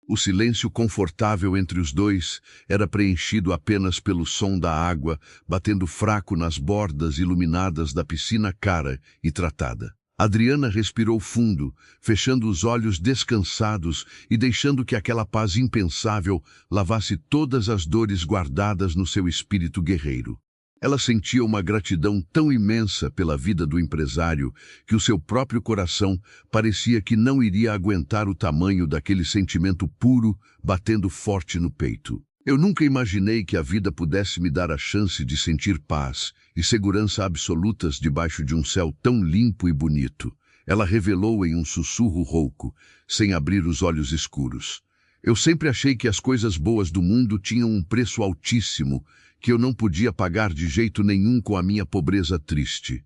O silêncio confortável entre os dois era preenchido apenas pelo som da água batendo fraco nas bordas iluminadas da piscina cara e tratada. Adriana respirou fundo, fechando os olhos descansados e deixando que aquela paz impensável lavasse todas as dores guardadas no seu espírito guerreiro. Ela sentia uma gratidão tão imensa pela vida do empresário que o seu próprio coração parecia que não iria aguentar o tamanho daquele sentimento puro batendo forte no peito. Eu nunca imaginei que a vida pudesse me dar a chance de sentir paz e segurança absolutas debaixo de um céu tão limpo e bonito. Ela revelou em um sussurro rouco, sem abrir os olhos escuros. Eu sempre achei que as coisas boas do mundo tinham um preço altíssimo, que eu não podia pagar de jeito nenhum com a minha pobreza triste.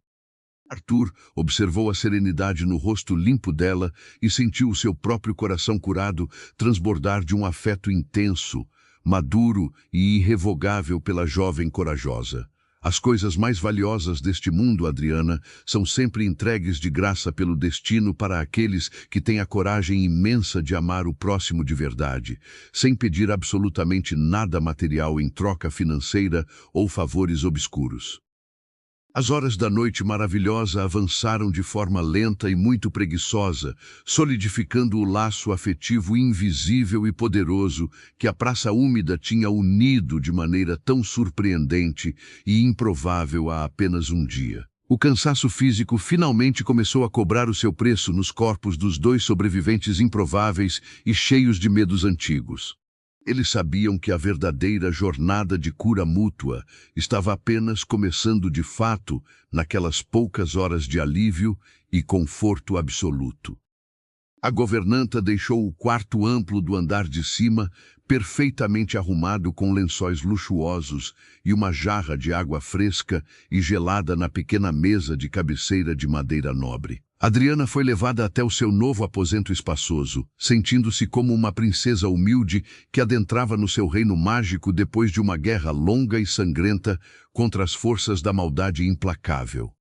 Arthur observou a serenidade no rosto limpo dela e sentiu o seu próprio coração curado transbordar de um afeto intenso, maduro e irrevogável pela jovem corajosa. As coisas mais valiosas deste mundo, Adriana, são sempre entregues de graça pelo destino para aqueles que têm a coragem imensa de amar o próximo de verdade, sem pedir absolutamente nada material em troca financeira ou favores obscuros. As horas da noite maravilhosa avançaram de forma lenta e muito preguiçosa, solidificando o laço afetivo invisível e poderoso que a praça úmida tinha unido de maneira tão surpreendente e improvável há apenas um dia. O cansaço físico finalmente começou a cobrar o seu preço nos corpos dos dois sobreviventes improváveis e cheios de medos antigos. Eles sabiam que a verdadeira jornada de cura mútua estava apenas começando de fato naquelas poucas horas de alívio e conforto absoluto. A governanta deixou o quarto amplo do andar de cima perfeitamente arrumado com lençóis luxuosos e uma jarra de água fresca e gelada na pequena mesa de cabeceira de madeira nobre. Adriana foi levada até o seu novo aposento espaçoso, sentindo-se como uma princesa humilde que adentrava no seu reino mágico depois de uma guerra longa e sangrenta contra as forças da maldade implacável.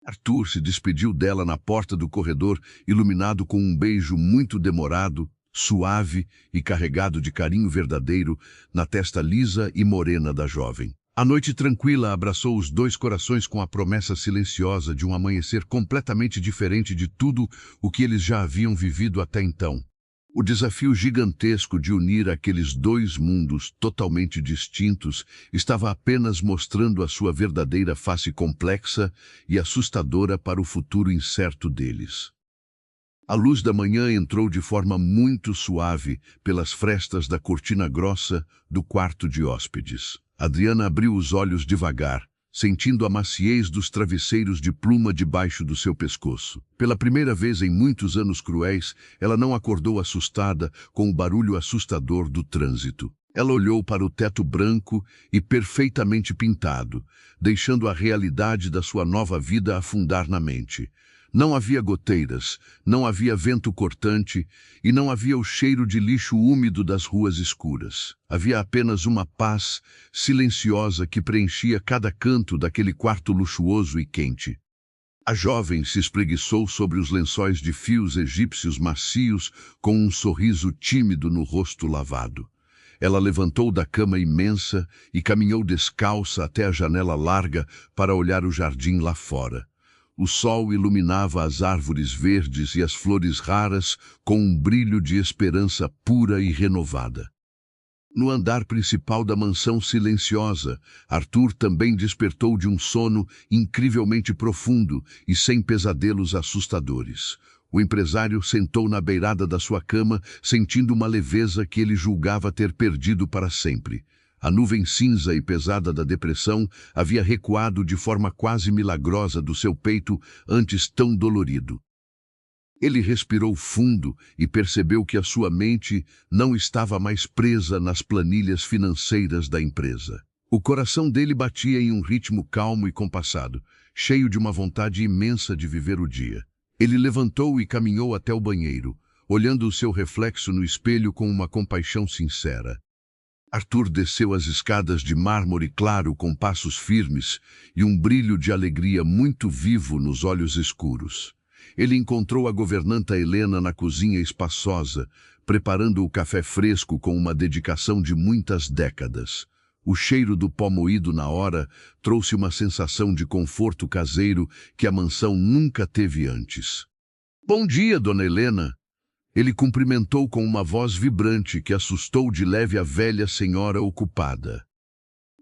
Arthur se despediu dela na porta do corredor, iluminado com um beijo muito demorado, suave e carregado de carinho verdadeiro na testa lisa e morena da jovem. A noite tranquila abraçou os dois corações com a promessa silenciosa de um amanhecer completamente diferente de tudo o que eles já haviam vivido até então. O desafio gigantesco de unir aqueles dois mundos totalmente distintos estava apenas mostrando a sua verdadeira face complexa e assustadora para o futuro incerto deles. A luz da manhã entrou de forma muito suave pelas frestas da cortina grossa do quarto de hóspedes. Adriana abriu os olhos devagar, sentindo a maciez dos travesseiros de pluma debaixo do seu pescoço. Pela primeira vez em muitos anos cruéis, ela não acordou assustada com o barulho assustador do trânsito. Ela olhou para o teto branco e perfeitamente pintado, deixando a realidade da sua nova vida afundar na mente. Não havia goteiras, não havia vento cortante e não havia o cheiro de lixo úmido das ruas escuras. Havia apenas uma paz silenciosa que preenchia cada canto daquele quarto luxuoso e quente. A jovem se espreguiçou sobre os lençóis de fios egípcios macios com um sorriso tímido no rosto lavado. Ela levantou da cama imensa e caminhou descalça até a janela larga para olhar o jardim lá fora. O sol iluminava as árvores verdes e as flores raras com um brilho de esperança pura e renovada. No andar principal da mansão silenciosa, Arthur também despertou de um sono incrivelmente profundo e sem pesadelos assustadores. O empresário sentou na beirada da sua cama, sentindo uma leveza que ele julgava ter perdido para sempre. A nuvem cinza e pesada da depressão havia recuado de forma quase milagrosa do seu peito, antes tão dolorido. Ele respirou fundo e percebeu que a sua mente não estava mais presa nas planilhas financeiras da empresa. O coração dele batia em um ritmo calmo e compassado, cheio de uma vontade imensa de viver o dia. Ele levantou e caminhou até o banheiro, olhando o seu reflexo no espelho com uma compaixão sincera. Arthur desceu as escadas de mármore claro com passos firmes e um brilho de alegria muito vivo nos olhos escuros. Ele encontrou a governanta Helena na cozinha espaçosa, preparando o café fresco com uma dedicação de muitas décadas. O cheiro do pó moído na hora trouxe uma sensação de conforto caseiro que a mansão nunca teve antes. "Bom dia, dona Helena." Ele cumprimentou com uma voz vibrante que assustou de leve a velha senhora ocupada.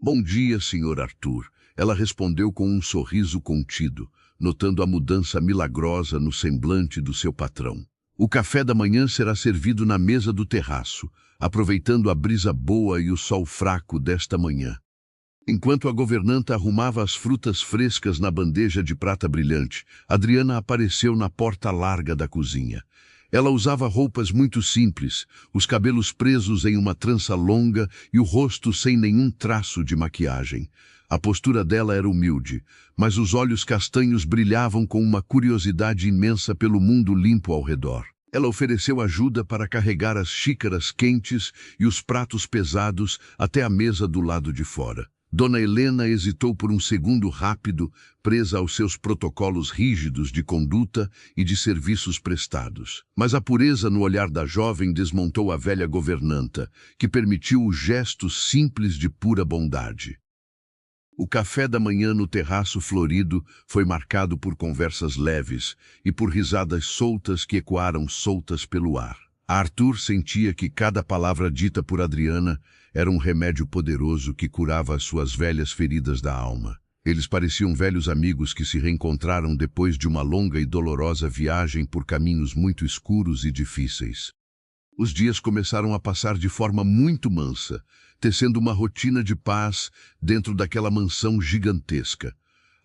"Bom dia, senhor Arthur." Ela respondeu com um sorriso contido, notando a mudança milagrosa no semblante do seu patrão. "O café da manhã será servido na mesa do terraço, aproveitando a brisa boa e o sol fraco desta manhã." Enquanto a governanta arrumava as frutas frescas na bandeja de prata brilhante, Adriana apareceu na porta larga da cozinha. Ela usava roupas muito simples, os cabelos presos em uma trança longa e o rosto sem nenhum traço de maquiagem. A postura dela era humilde, mas os olhos castanhos brilhavam com uma curiosidade imensa pelo mundo limpo ao redor. Ela ofereceu ajuda para carregar as xícaras quentes e os pratos pesados até a mesa do lado de fora. Dona Helena hesitou por um segundo rápido, presa aos seus protocolos rígidos de conduta e de serviços prestados. Mas a pureza no olhar da jovem desmontou a velha governanta, que permitiu o gesto simples de pura bondade. O café da manhã no terraço florido foi marcado por conversas leves e por risadas soltas que ecoaram soltas pelo ar. Arthur sentia que cada palavra dita por Adriana era um remédio poderoso que curava as suas velhas feridas da alma. Eles pareciam velhos amigos que se reencontraram depois de uma longa e dolorosa viagem por caminhos muito escuros e difíceis. Os dias começaram a passar de forma muito mansa, tecendo uma rotina de paz dentro daquela mansão gigantesca.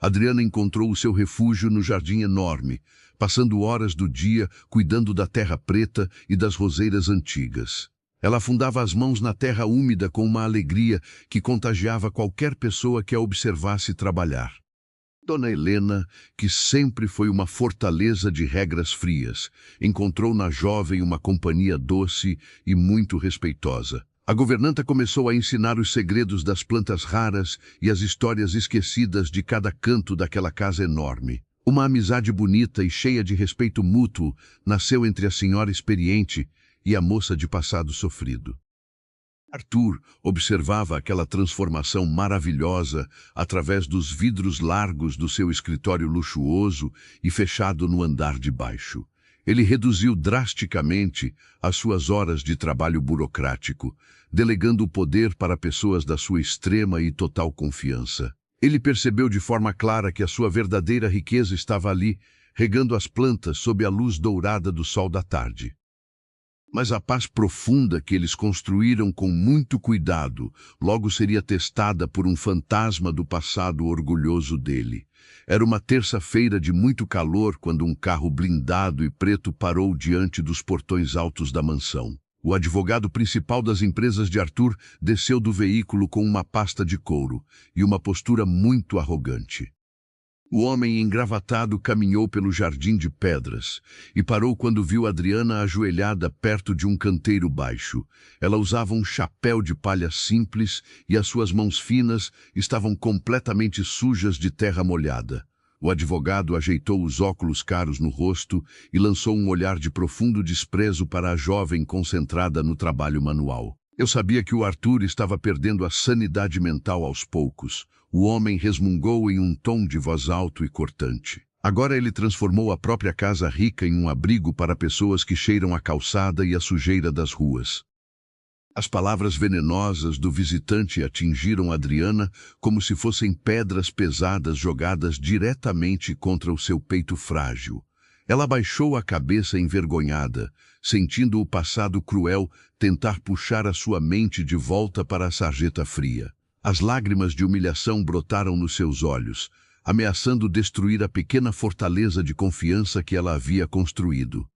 Adriana encontrou o seu refúgio no jardim enorme, passando horas do dia cuidando da terra preta e das roseiras antigas. Ela afundava as mãos na terra úmida com uma alegria que contagiava qualquer pessoa que a observasse trabalhar. Dona Helena, que sempre foi uma fortaleza de regras frias, encontrou na jovem uma companhia doce e muito respeitosa. A governanta começou a ensinar os segredos das plantas raras e as histórias esquecidas de cada canto daquela casa enorme. Uma amizade bonita e cheia de respeito mútuo nasceu entre a senhora experiente e a moça de passado sofrido. Arthur observava aquela transformação maravilhosa através dos vidros largos do seu escritório luxuoso e fechado no andar de baixo. Ele reduziu drasticamente as suas horas de trabalho burocrático, delegando o poder para pessoas da sua extrema e total confiança. Ele percebeu de forma clara que a sua verdadeira riqueza estava ali, regando as plantas sob a luz dourada do sol da tarde. Mas a paz profunda que eles construíram com muito cuidado logo seria testada por um fantasma do passado orgulhoso dele. Era uma terça-feira de muito calor quando um carro blindado e preto parou diante dos portões altos da mansão. O advogado principal das empresas de Arthur desceu do veículo com uma pasta de couro e uma postura muito arrogante. O homem engravatado caminhou pelo jardim de pedras e parou quando viu Adriana ajoelhada perto de um canteiro baixo. Ela usava um chapéu de palha simples e as suas mãos finas estavam completamente sujas de terra molhada. O advogado ajeitou os óculos caros no rosto e lançou um olhar de profundo desprezo para a jovem concentrada no trabalho manual. Eu sabia que o Arthur estava perdendo a sanidade mental aos poucos. O homem resmungou em um tom de voz alto e cortante. Agora ele transformou a própria casa rica em um abrigo para pessoas que cheiram a calçada e a sujeira das ruas. As palavras venenosas do visitante atingiram Adriana como se fossem pedras pesadas jogadas diretamente contra o seu peito frágil. Ela baixou a cabeça envergonhada, sentindo o passado cruel tentar puxar a sua mente de volta para a sarjeta fria. As lágrimas de humilhação brotaram nos seus olhos, ameaçando destruir a pequena fortaleza de confiança que ela havia construído.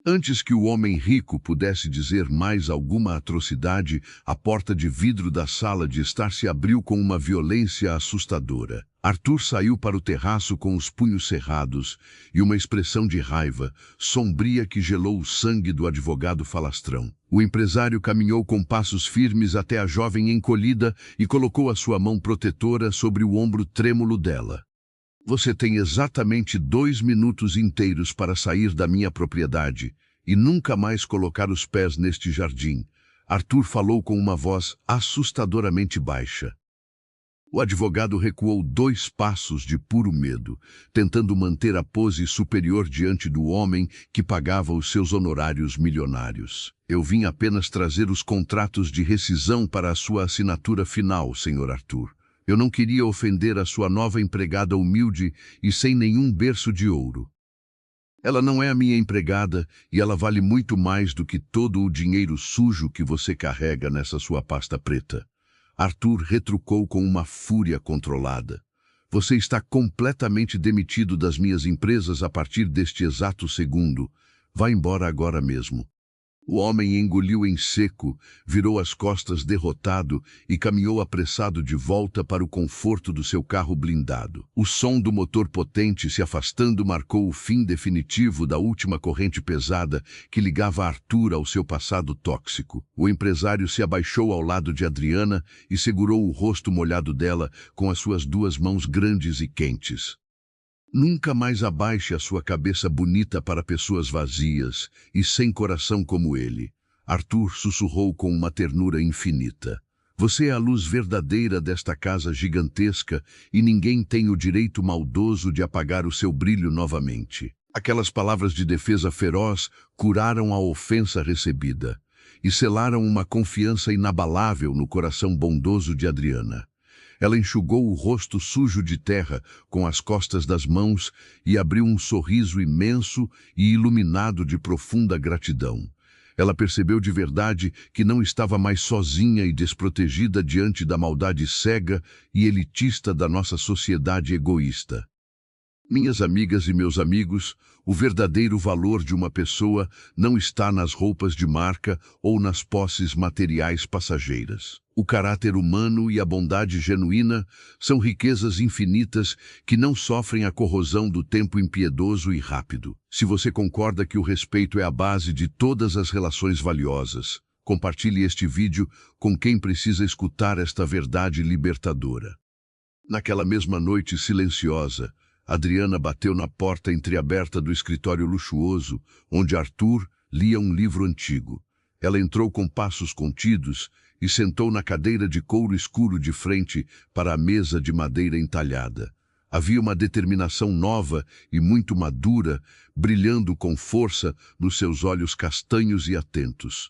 Antes que o homem rico pudesse dizer mais alguma atrocidade, a porta de vidro da sala de estar se abriu com uma violência assustadora. Arthur saiu para o terraço com os punhos cerrados e uma expressão de raiva, sombria que gelou o sangue do advogado falastrão. O empresário caminhou com passos firmes até a jovem encolhida e colocou a sua mão protetora sobre o ombro trêmulo dela. Você tem exatamente 2 minutos inteiros para sair da minha propriedade e nunca mais colocar os pés neste jardim. Arthur falou com uma voz assustadoramente baixa. O advogado recuou 2 passos de puro medo, tentando manter a pose superior diante do homem que pagava os seus honorários milionários. Eu vim apenas trazer os contratos de rescisão para a sua assinatura final, Sr. Arthur. Eu não queria ofender a sua nova empregada humilde e sem nenhum berço de ouro. Ela não é a minha empregada e ela vale muito mais do que todo o dinheiro sujo que você carrega nessa sua pasta preta. Arthur retrucou com uma fúria controlada. Você está completamente demitido das minhas empresas a partir deste exato segundo. Vá embora agora mesmo. O homem engoliu em seco, virou as costas derrotado e caminhou apressado de volta para o conforto do seu carro blindado. O som do motor potente se afastando marcou o fim definitivo da última corrente pesada que ligava Arthur ao seu passado tóxico. O empresário se abaixou ao lado de Adriana e segurou o rosto molhado dela com as suas 2 mãos grandes e quentes. Nunca mais abaixe a sua cabeça bonita para pessoas vazias e sem coração como ele. Arthur sussurrou com uma ternura infinita. Você é a luz verdadeira desta casa gigantesca e ninguém tem o direito maldoso de apagar o seu brilho novamente. Aquelas palavras de defesa feroz curaram a ofensa recebida e selaram uma confiança inabalável no coração bondoso de Adriana. Ela enxugou o rosto sujo de terra com as costas das mãos e abriu um sorriso imenso e iluminado de profunda gratidão. Ela percebeu de verdade que não estava mais sozinha e desprotegida diante da maldade cega e elitista da nossa sociedade egoísta. Minhas amigas e meus amigos, o verdadeiro valor de uma pessoa não está nas roupas de marca ou nas posses materiais passageiras. O caráter humano e a bondade genuína são riquezas infinitas que não sofrem a corrosão do tempo impiedoso e rápido. Se você concorda que o respeito é a base de todas as relações valiosas, compartilhe este vídeo com quem precisa escutar esta verdade libertadora. Naquela mesma noite silenciosa, Adriana bateu na porta entreaberta do escritório luxuoso, onde Arthur lia um livro antigo. Ela entrou com passos contidos e sentou na cadeira de couro escuro de frente para a mesa de madeira entalhada. Havia uma determinação nova e muito madura, brilhando com força nos seus olhos castanhos e atentos.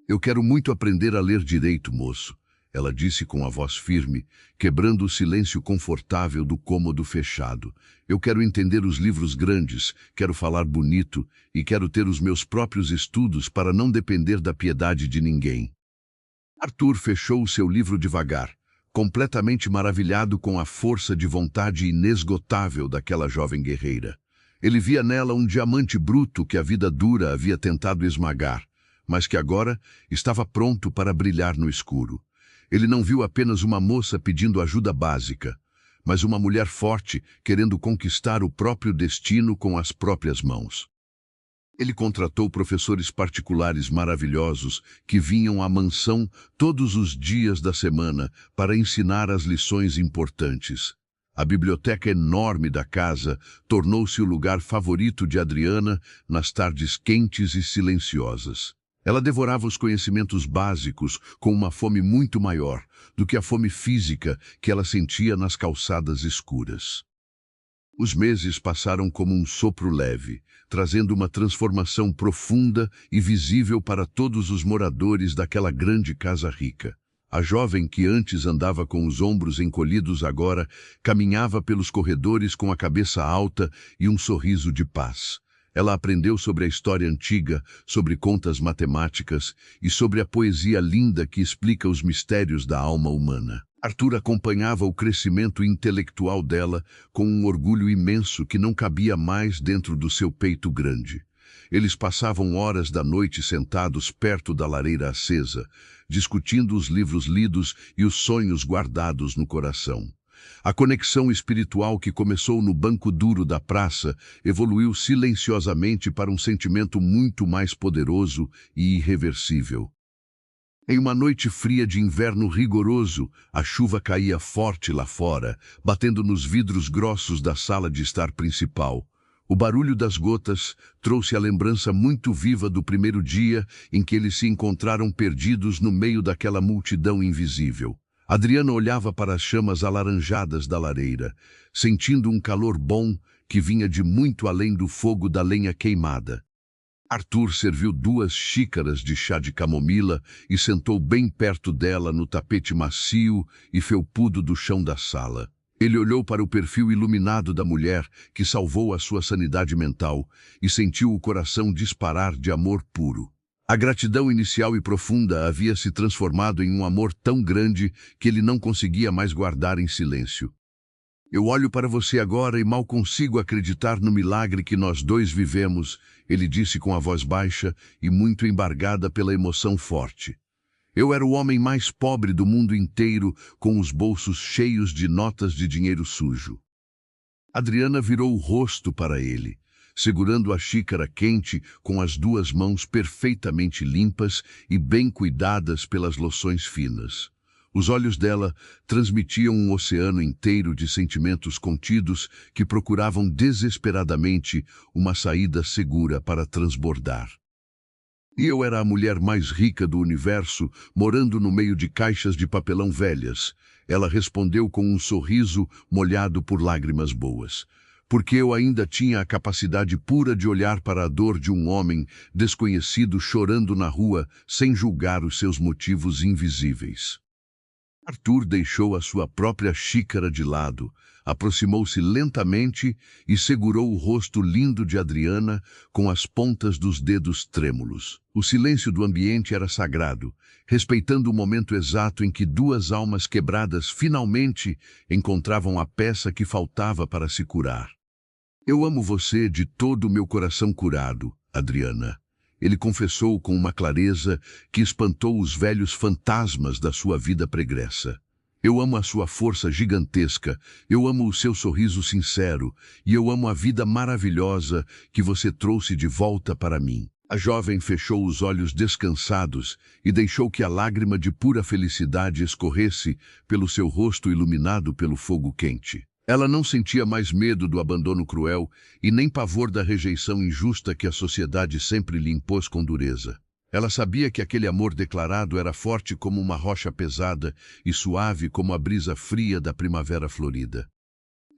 Eu quero muito aprender a ler direito, moço. ela disse com a voz firme, quebrando o silêncio confortável do cômodo fechado. Eu quero entender os livros grandes, quero falar bonito e quero ter os meus próprios estudos para não depender da piedade de ninguém. Arthur fechou o seu livro devagar, completamente maravilhado com a força de vontade inesgotável daquela jovem guerreira. Ele via nela um diamante bruto que a vida dura havia tentado esmagar, mas que agora estava pronto para brilhar no escuro. Ele não viu apenas uma moça pedindo ajuda básica, mas uma mulher forte querendo conquistar o próprio destino com as próprias mãos. Ele contratou professores particulares maravilhosos que vinham à mansão todos os dias da semana para ensinar as lições importantes. A biblioteca enorme da casa tornou-se o lugar favorito de Adriana nas tardes quentes e silenciosas. Ela devorava os conhecimentos básicos com uma fome muito maior do que a fome física que ela sentia nas calçadas escuras. Os meses passaram como um sopro leve, trazendo uma transformação profunda e visível para todos os moradores daquela grande casa rica. A jovem que antes andava com os ombros encolhidos agora caminhava pelos corredores com a cabeça alta e um sorriso de paz. Ela aprendeu sobre a história antiga, sobre contas matemáticas e sobre a poesia linda que explica os mistérios da alma humana. Arthur acompanhava o crescimento intelectual dela com um orgulho imenso que não cabia mais dentro do seu peito grande. Eles passavam horas da noite sentados perto da lareira acesa, discutindo os livros lidos e os sonhos guardados no coração. A conexão espiritual que começou no banco duro da praça evoluiu silenciosamente para um sentimento muito mais poderoso e irreversível. Em uma noite fria de inverno rigoroso, a chuva caía forte lá fora, batendo nos vidros grossos da sala de estar principal. O barulho das gotas trouxe a lembrança muito viva do primeiro dia em que eles se encontraram perdidos no meio daquela multidão invisível. Adriana olhava para as chamas alaranjadas da lareira, sentindo um calor bom que vinha de muito além do fogo da lenha queimada. Arthur serviu 2 xícaras de chá de camomila e sentou bem perto dela no tapete macio e felpudo do chão da sala. Ele olhou para o perfil iluminado da mulher que salvou a sua sanidade mental e sentiu o coração disparar de amor puro. A gratidão inicial e profunda havia se transformado em um amor tão grande que ele não conseguia mais guardar em silêncio. Eu olho para você agora e mal consigo acreditar no milagre que nós dois vivemos, ele disse com a voz baixa e muito embargada pela emoção forte. Eu era o homem mais pobre do mundo inteiro, com os bolsos cheios de notas de dinheiro sujo. Adriana virou o rosto para ele, segurando a xícara quente com as 2 mãos perfeitamente limpas e bem cuidadas pelas loções finas. Os olhos dela transmitiam um oceano inteiro de sentimentos contidos que procuravam desesperadamente uma saída segura para transbordar. E eu era a mulher mais rica do universo, morando no meio de caixas de papelão velhas. Ela respondeu com um sorriso molhado por lágrimas boas. Porque eu ainda tinha a capacidade pura de olhar para a dor de um homem desconhecido chorando na rua sem julgar os seus motivos invisíveis. Arthur deixou a sua própria xícara de lado, aproximou-se lentamente e segurou o rosto lindo de Adriana com as pontas dos dedos trêmulos. O silêncio do ambiente era sagrado, respeitando o momento exato em que 2 almas quebradas finalmente encontravam a peça que faltava para se curar. Eu amo você de todo o meu coração curado, Adriana. Ele confessou com uma clareza que espantou os velhos fantasmas da sua vida pregressa. Eu amo a sua força gigantesca, eu amo o seu sorriso sincero e eu amo a vida maravilhosa que você trouxe de volta para mim. A jovem fechou os olhos descansados e deixou que a lágrima de pura felicidade escorresse pelo seu rosto iluminado pelo fogo quente. Ela não sentia mais medo do abandono cruel e nem pavor da rejeição injusta que a sociedade sempre lhe impôs com dureza. Ela sabia que aquele amor declarado era forte como uma rocha pesada e suave como a brisa fria da primavera florida.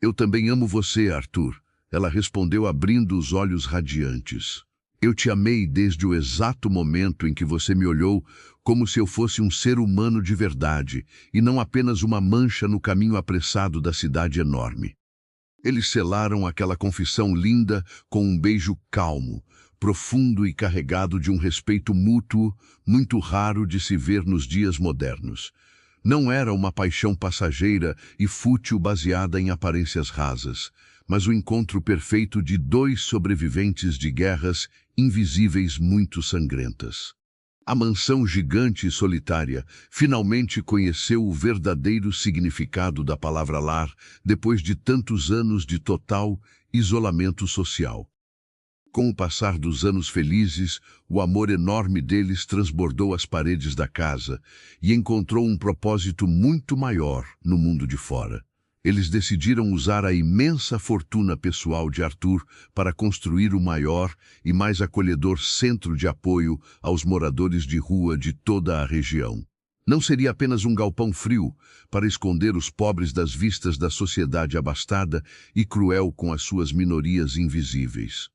Eu também amo você, Arthur, ela respondeu abrindo os olhos radiantes. Eu te amei desde o exato momento em que você me olhou como se eu fosse um ser humano de verdade e não apenas uma mancha no caminho apressado da cidade enorme. Eles selaram aquela confissão linda com um beijo calmo, profundo e carregado de um respeito mútuo, muito raro de se ver nos dias modernos. Não era uma paixão passageira e fútil baseada em aparências rasas, mas o encontro perfeito de dois sobreviventes de guerras invisíveis muito sangrentas. A mansão gigante e solitária finalmente conheceu o verdadeiro significado da palavra lar depois de tantos anos de total isolamento social. Com o passar dos anos felizes, o amor enorme deles transbordou as paredes da casa e encontrou um propósito muito maior no mundo de fora. Eles decidiram usar a imensa fortuna pessoal de Arthur para construir o maior e mais acolhedor centro de apoio aos moradores de rua de toda a região. Não seria apenas um galpão frio para esconder os pobres das vistas da sociedade abastada e cruel com as suas minorias invisíveis.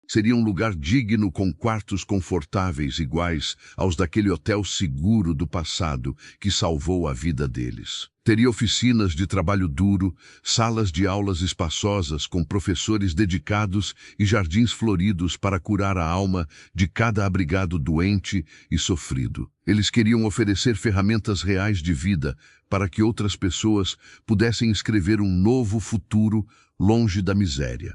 Seria um lugar digno com quartos confortáveis iguais aos daquele hotel seguro do passado que salvou a vida deles. Teria oficinas de trabalho duro, salas de aulas espaçosas com professores dedicados e jardins floridos para curar a alma de cada abrigado doente e sofrido. Eles queriam oferecer ferramentas reais de vida para que outras pessoas pudessem escrever um novo futuro longe da miséria.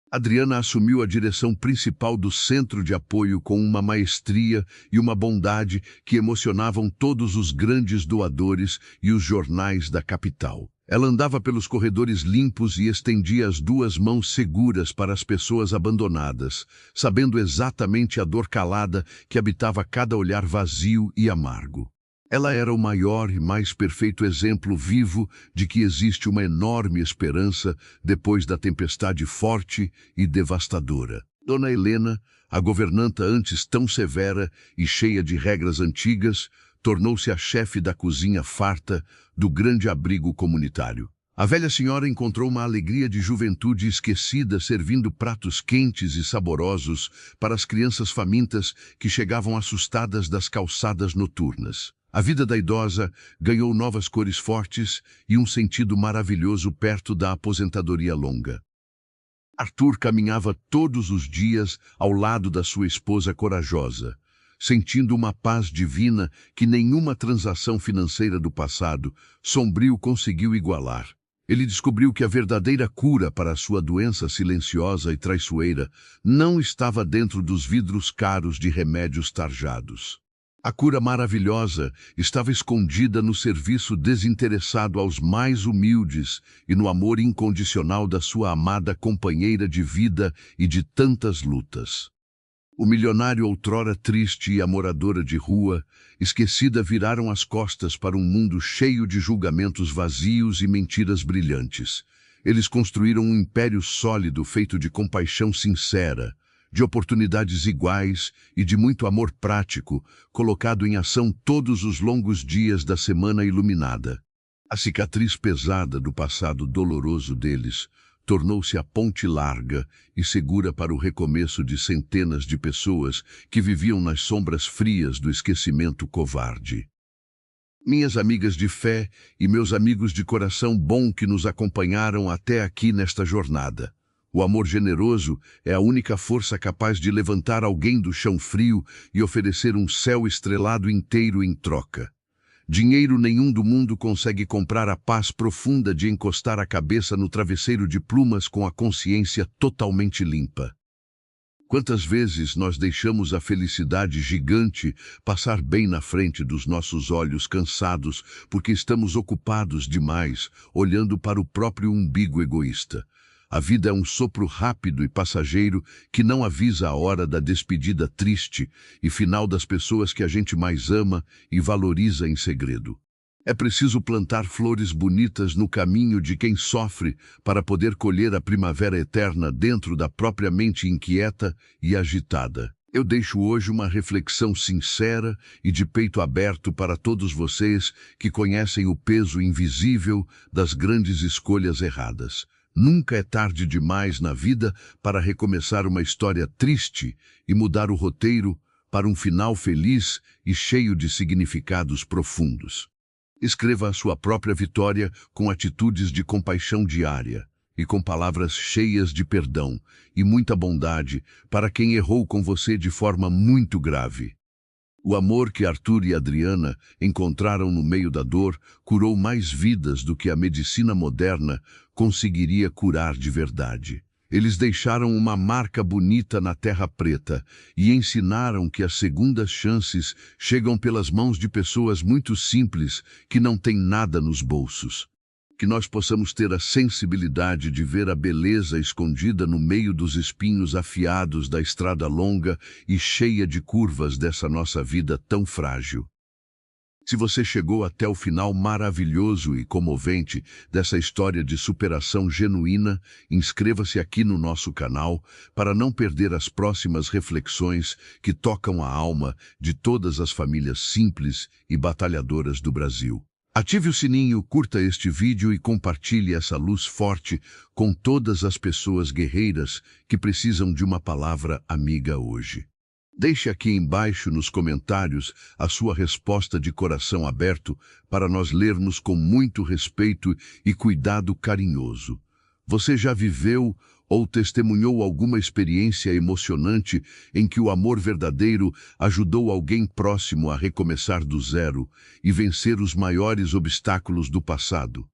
Adriana assumiu a direção principal do centro de apoio com uma maestria e uma bondade que emocionavam todos os grandes doadores e os jornais da capital. Ela andava pelos corredores limpos e estendia as duas mãos seguras para as pessoas abandonadas, sabendo exatamente a dor calada que habitava cada olhar vazio e amargo. Ela era o maior e mais perfeito exemplo vivo de que existe uma enorme esperança depois da tempestade forte e devastadora. Dona Helena, a governanta antes tão severa e cheia de regras antigas, tornou-se a chefe da cozinha farta do grande abrigo comunitário. A velha senhora encontrou uma alegria de juventude esquecida servindo pratos quentes e saborosos para as crianças famintas que chegavam assustadas das calçadas noturnas. A vida da idosa ganhou novas cores fortes e um sentido maravilhoso perto da aposentadoria longa. Arthur caminhava todos os dias ao lado da sua esposa corajosa, sentindo uma paz divina que nenhuma transação financeira do passado sombrio conseguiu igualar. Ele descobriu que a verdadeira cura para a sua doença silenciosa e traiçoeira não estava dentro dos vidros caros de remédios tarjados. A cura maravilhosa estava escondida no serviço desinteressado aos mais humildes e no amor incondicional da sua amada companheira de vida e de tantas lutas. O milionário outrora triste e a moradora de rua, esquecida, viraram as costas para um mundo cheio de julgamentos vazios e mentiras brilhantes. Eles construíram um império sólido feito de compaixão sincera, de oportunidades iguais e de muito amor prático, colocado em ação todos os longos dias da semana iluminada. A cicatriz pesada do passado doloroso deles tornou-se a ponte larga e segura para o recomeço de centenas de pessoas que viviam nas sombras frias do esquecimento covarde. Minhas amigas de fé e meus amigos de coração bom que nos acompanharam até aqui nesta jornada. O amor generoso é a única força capaz de levantar alguém do chão frio e oferecer um céu estrelado inteiro em troca. Dinheiro nenhum do mundo consegue comprar a paz profunda de encostar a cabeça no travesseiro de plumas com a consciência totalmente limpa. Quantas vezes nós deixamos a felicidade gigante passar bem na frente dos nossos olhos cansados porque estamos ocupados demais, olhando para o próprio umbigo egoísta. A vida é um sopro rápido e passageiro que não avisa a hora da despedida triste e final das pessoas que a gente mais ama e valoriza em segredo. É preciso plantar flores bonitas no caminho de quem sofre para poder colher a primavera eterna dentro da própria mente inquieta e agitada. Eu deixo hoje uma reflexão sincera e de peito aberto para todos vocês que conhecem o peso invisível das grandes escolhas erradas. Nunca é tarde demais na vida para recomeçar uma história triste e mudar o roteiro para um final feliz e cheio de significados profundos. Escreva a sua própria vitória com atitudes de compaixão diária e com palavras cheias de perdão e muita bondade para quem errou com você de forma muito grave. O amor que Arthur e Adriana encontraram no meio da dor curou mais vidas do que a medicina moderna conseguiria curar de verdade. Eles deixaram uma marca bonita na Terra Preta e ensinaram que as segundas chances chegam pelas mãos de pessoas muito simples que não têm nada nos bolsos. Que nós possamos ter a sensibilidade de ver a beleza escondida no meio dos espinhos afiados da estrada longa e cheia de curvas dessa nossa vida tão frágil. Se você chegou até o final maravilhoso e comovente dessa história de superação genuína, inscreva-se aqui no nosso canal para não perder as próximas reflexões que tocam a alma de todas as famílias simples e batalhadoras do Brasil. Ative o sininho, curta este vídeo e compartilhe essa luz forte com todas as pessoas guerreiras que precisam de uma palavra amiga hoje. Deixe aqui embaixo nos comentários a sua resposta de coração aberto para nós lermos com muito respeito e cuidado carinhoso. Você já viveu ou testemunhou alguma experiência emocionante em que o amor verdadeiro ajudou alguém próximo a recomeçar do zero e vencer os maiores obstáculos do passado?